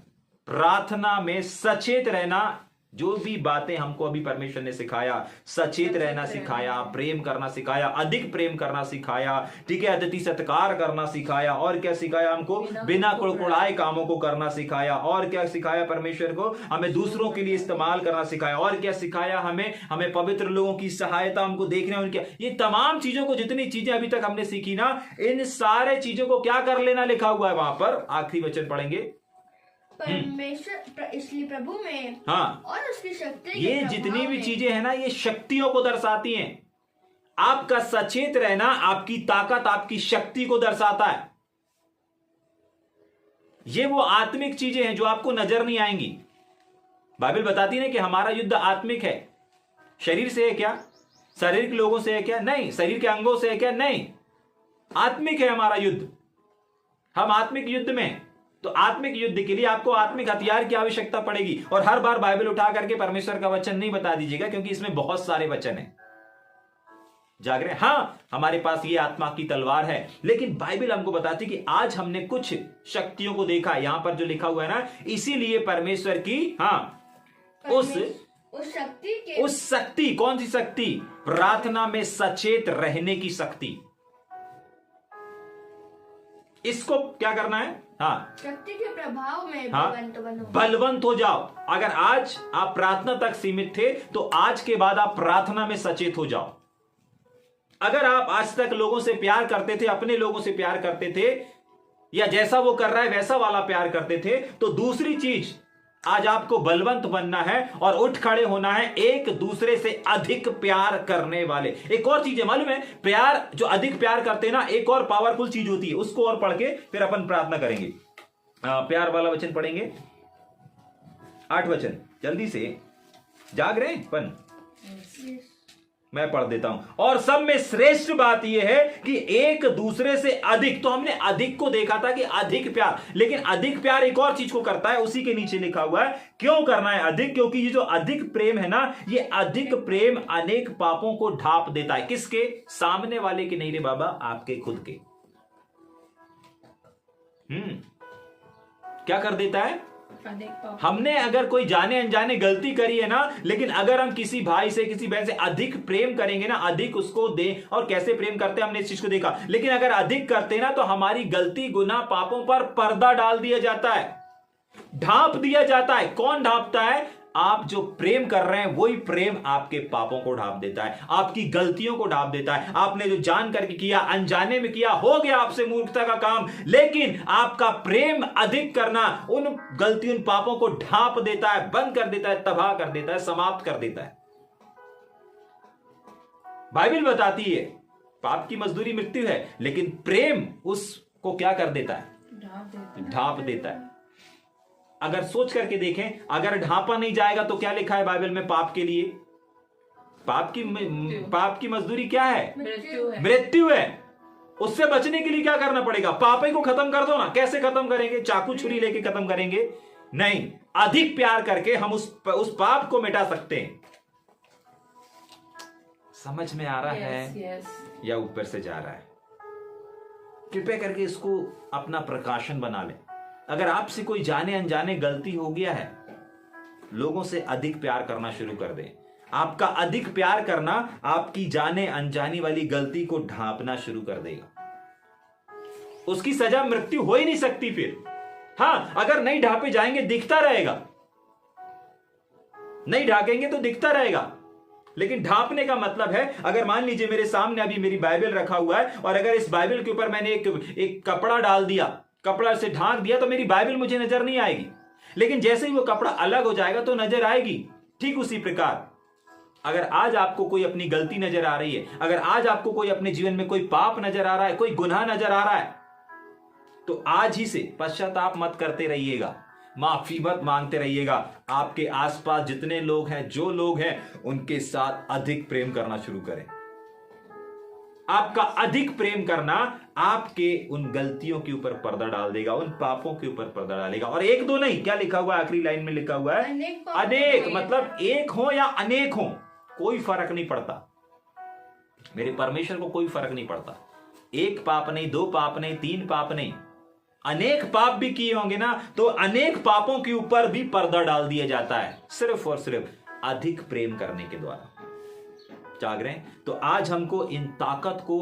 प्रार्थना में सचेत रहना। जो भी बातें हमको अभी परमेश्वर ने सिखाया, सचेत रहना सिखाया, प्रेम करना सिखाया, अधिक प्रेम करना सिखाया, ठीक है, अतिथि सत्कार करना सिखाया, और क्या सिखाया हमको? बिना कुड़कुड़ाए कामों को करना सिखाया। और क्या सिखाया परमेश्वर को? हमें दूसरों के लिए इस्तेमाल करना सिखाया। और क्या सिखाया हमें पवित्र लोगों की सहायता हमको देखना, उनके, ये तमाम चीजों को, जितनी चीजें अभी तक हमने सीखी ना, इन सारे चीजों को क्या कर लेना लिखा हुआ है वहां पर। आखिरी वचन पढ़ेंगे, परमेश्वर, इसलिए प्रभु में, हाँ, और उसकी शक्ति। ये जितनी भी चीजें हैं ना, ये शक्तियों को दर्शाती हैं। आपका सचेत रहना आपकी ताकत, आपकी शक्ति को दर्शाता है। ये वो आत्मिक चीजें हैं जो आपको नजर नहीं आएंगी। बाइबल बताती है कि हमारा युद्ध आत्मिक है। शरीर से है क्या? शारीरिक लोगों से है क्या? नहीं। शरीर के अंगों से है क्या? नहीं। आत्मिक है हमारा युद्ध। हम आत्मिक युद्ध में, तो आत्मिक युद्ध के लिए आपको आत्मिक हथियार की आवश्यकता पड़ेगी। और हर बार बाइबल उठा करके परमेश्वर का वचन नहीं बता दीजिएगा, क्योंकि इसमें बहुत सारे वचन हैं। जाग रहे? हाँ, हमारे पास ये आत्मा की तलवार है, लेकिन बाइबल हमको बताती कि आज हमने कुछ शक्तियों को देखा। यहां पर जो लिखा हुआ है ना, इसीलिए परमेश्वर की, हाँ, उस शक्ति, कौन सी शक्ति? प्रार्थना में सचेत रहने की शक्ति। इसको क्या करना है? हाँ, शक्ति के प्रभाव में हाँ, बलवंत बनो। बलवंत हो जाओ। अगर आज आप प्रार्थना तक सीमित थे तो आज के बाद आप प्रार्थना में सचेत हो जाओ। अगर आप आज तक लोगों से प्यार करते थे, अपने लोगों से प्यार करते थे, या जैसा वो कर रहा है वैसा वाला प्यार करते थे, तो दूसरी चीज आज आपको बलवंत बनना है और उठ खड़े होना है एक दूसरे से अधिक प्यार करने वाले। एक और चीज है मालूम है, प्यार जो अधिक प्यार करते हैं ना, एक और पावरफुल चीज होती है, उसको और पढ़ के फिर अपन प्रार्थना करेंगे। प्यार वाला वचन पढ़ेंगे, 8 वचन, जल्दी से। जाग रहे हैं अपन? मैं पढ़ देता हूं। और सब में श्रेष्ठ बात यह है कि एक दूसरे से अधिक, तो हमने अधिक को देखा था कि अधिक प्यार, लेकिन अधिक प्यार एक और चीज को करता है, उसी के नीचे लिखा हुआ है क्यों करना है अधिक। क्योंकि ये जो अधिक प्रेम है ना, ये अधिक प्रेम अनेक पापों को ढांप देता है। किसके? सामने वाले के नहीं रे बाबा, आपके खुद के। क्या कर देता है? हमने अगर कोई जाने अनजाने गलती करी है ना, लेकिन अगर हम किसी भाई से, किसी बहन से अधिक प्रेम करेंगे ना, अधिक उसको दें, और कैसे प्रेम करते हैं हमने इस चीज को देखा, लेकिन अगर अधिक करते ना तो हमारी गलती, गुनाह, पापों पर पर्दा डाल दिया जाता है, ढांप दिया जाता है। कौन ढांपता है? आप जो प्रेम कर रहे हैं वही प्रेम आपके पापों को ढांप देता है, आपकी गलतियों को ढांप देता है। आपने जो जान करके किया, अनजाने में किया, हो गया आपसे मूर्खता का काम, लेकिन आपका प्रेम अधिक करना उन गलतियों, उन पापों को ढांप देता है, बंद कर देता है, तबाह कर देता है, समाप्त कर देता है। बाइबल बताती है पाप की मजदूरी मृत्यु है, लेकिन प्रेम उसको क्या कर देता है? ढांप देता है। अगर सोच करके देखें, अगर ढांपा नहीं जाएगा तो क्या लिखा है बाइबल में पाप के लिए? पाप की मजदूरी क्या है? मृत्यु है। उससे बचने के लिए क्या करना पड़ेगा? पाप ही को खत्म कर दो ना। कैसे खत्म करेंगे? चाकू छुरी लेके खत्म करेंगे? नहीं, अधिक प्यार करके हम उस पाप को मिटा सकते हैं। समझ में आ रहा है या ऊपर से जा रहा है? कृपया करके इसको अपना प्रकाशन बना लें। अगर आपसे कोई जाने अनजाने गलती हो गया है, लोगों से अधिक प्यार करना शुरू कर दें। आपका अधिक प्यार करना आपकी जाने अनजानी वाली गलती को ढांपना शुरू कर देगा। उसकी सजा मृत्यु हो ही नहीं सकती फिर। हां, अगर नहीं ढांपे जाएंगे दिखता रहेगा, नहीं ढांकेंगे तो दिखता रहेगा। लेकिन ढांपने का मतलब है, अगर मान लीजिए मेरे सामने अभी मेरी बाइबल रखा हुआ है और अगर इस बाइबल के ऊपर मैंने एक कपड़ा डाल दिया, कपड़ा से ढांक दिया, तो मेरी बाइबल मुझे नजर नहीं आएगी। लेकिन जैसे ही वो कपड़ा अलग हो जाएगा तो नजर आएगी। ठीक उसी प्रकार अगर आज आपको कोई अपनी गलती नजर आ रही है, अगर आज आपको कोई अपने जीवन में कोई पाप नजर आ रहा है, कोई गुनाह नजर आ रहा है, तो आज ही से पश्चाताप मत करते रहिएगा, माफी मत मांगते रहिएगा। आपके आसपास जितने लोग हैं, जो लोग हैं, उनके साथ अधिक प्रेम करना शुरू करें। आपका अधिक प्रेम करना आपके उन गलतियों के ऊपर पर्दा डाल देगा, उन पापों के ऊपर पर्दा डालेगा। और एक दो नहीं, क्या लिखा हुआ है आखिरी लाइन में? लिखा हुआ है अनेक। मतलब एक हो या अनेक हो, कोई फर्क नहीं पड़ता। मेरे परमेश्वर को कोई फर्क नहीं पड़ता। एक पाप नहीं, 2 पाप नहीं, 3 पाप नहीं, अनेक पाप भी किए होंगे ना, तो अनेक पापों के ऊपर भी पर्दा डाल दिया जाता है, सिर्फ और सिर्फ अधिक प्रेम करने के द्वारा। जाग रहे हैं? तो आज हमको इन ताकत को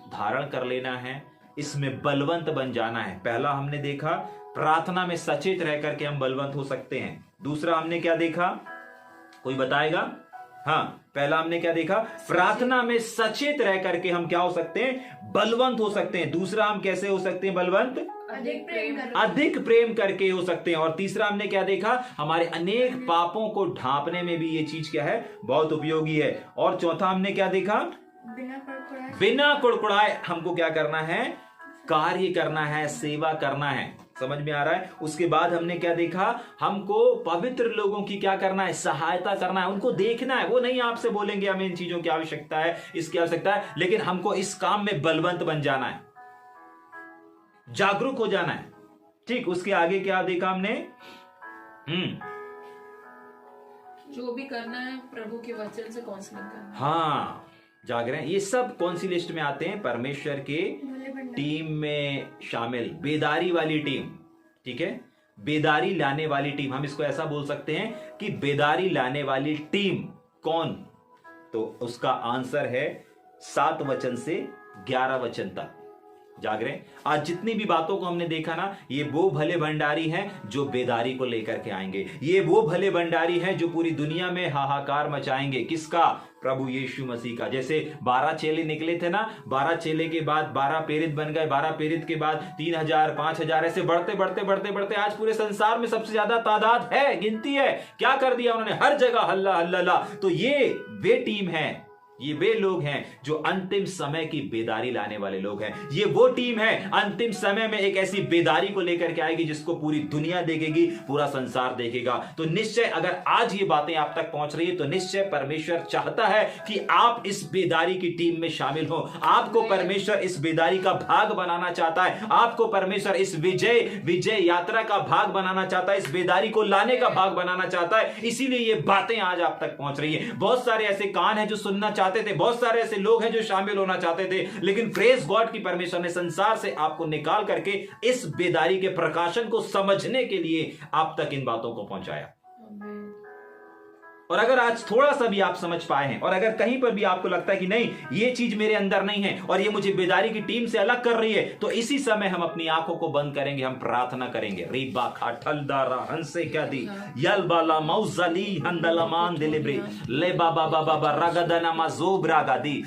धारण कर लेना है, इसमें बलवंत बन जाना है। पहला हमने देखा प्रार्थना में सचेत रह करके हम बलवंत हो सकते हैं। दूसरा हमने क्या देखा? कोई बताएगा? हाँ, पहला हमने क्या देखा? प्रार्थना में सचेत रह करके हम क्या हो सकते हैं? बलवंत हो सकते हैं। दूसरा हम कैसे हो सकते हैं बलवंत? अधिक प्रेम करके हो सकते हैं। और तीसरा हमने क्या देखा? हमारे अनेक पापों को ढांपने में भी ये चीज क्या है? बहुत उपयोगी है। और चौथा हमने क्या देखा? बिना कुड़कुड़ाए हमको क्या करना है? कार्य करना है, सेवा करना है। समझ में आ रहा है? उसके बाद हमने क्या देखा? हमको पवित्र लोगों की क्या करना है? सहायता करना है, उनको देखना है। वो नहीं आपसे बोलेंगे हमें इन चीजों की आवश्यकता है, इसकी आवश्यकता है, लेकिन हमको इस काम में बलवंत बन जाना है, जागरूक हो जाना है। ठीक, उसके आगे क्या देखा हमने? जो भी करना है प्रभु के वचन से काउंसलिंग करना। हाँ, जाग रहे हैं? ये सब कौन सी लिस्ट में आते हैं? परमेश्वर के टीम में शामिल, बेदारी वाली टीम। ठीक है, बेदारी लाने वाली टीम। हम इसको ऐसा बोल सकते हैं कि बेदारी लाने वाली टीम कौन? तो उसका आंसर है 7 वचन से 11 वचन तक। जाग रहे हैं। आज जितनी भी बातों को हमने देखा ना, ये वो भले भंडारी हैं जो बेदारी को लेकर के आएंगे। ये वो भले भंडारी हैं जो पूरी दुनिया में हाहाकार मचाएंगे। किसका? प्रभु यीशु मसीह का। जैसे 12 चेले निकले थे ना, 12 चेले के बाद 12 प्रेरित बन गए, 12 प्रेरित के बाद 3000, 5000, ऐसे बढ़ते बढ़ते बढ़ते बढ़ते आज पूरे संसार में सबसे ज्यादा तादाद है, गिनती है। क्या कर दिया उन्होंने? हर जगह हल्ला हल्ला हल्ला। तो ये वे टीम है, ये वे लोग हैं जो अंतिम समय की बेदारी लाने वाले लोग हैं। ये वो टीम है अंतिम समय में एक ऐसी बेदारी को लेकर के आएगी जिसको पूरी दुनिया देखेगी, पूरा संसार देखेगा। तो निश्चय अगर आज ये बातें आप तक पहुंच रही है तो निश्चय परमेश्वर चाहता है कि आप इस बेदारी की टीम में शामिल हो। आपको परमेश्वर इस बेदारी का भाग बनाना चाहता है। आपको परमेश्वर इस विजय यात्रा का भाग बनाना चाहता है, इस बेदारी को लाने का भाग बनाना चाहता है। इसीलिए ये बातें आज आप तक पहुंच रही है। बहुत सारे ऐसे कान हैं जो सुनना चाहते थे, बहुत सारे ऐसे लोग हैं जो शामिल होना चाहते थे, लेकिन प्रेज गॉड की परमेश्वर ने संसार से आपको निकाल करके इस बेदारी के प्रकाशन को समझने के लिए आप तक इन बातों को पहुंचाया। और अगर आज थोड़ा सा भी आप समझ पाए हैं और अगर कहीं पर भी आपको लगता है कि नहीं ये चीज मेरे अंदर नहीं है और ये मुझे बेदारी की टीम से अलग कर रही है, तो इसी समय हम अपनी आंखों को बंद करेंगे, हम प्रार्थना करेंगे। रीबा खाठलदारा हंसे क्या दी यल बाला मौजली हंदलमान दिलिब्रे ले बाबा बाबा रगदना मजोब रागा दी।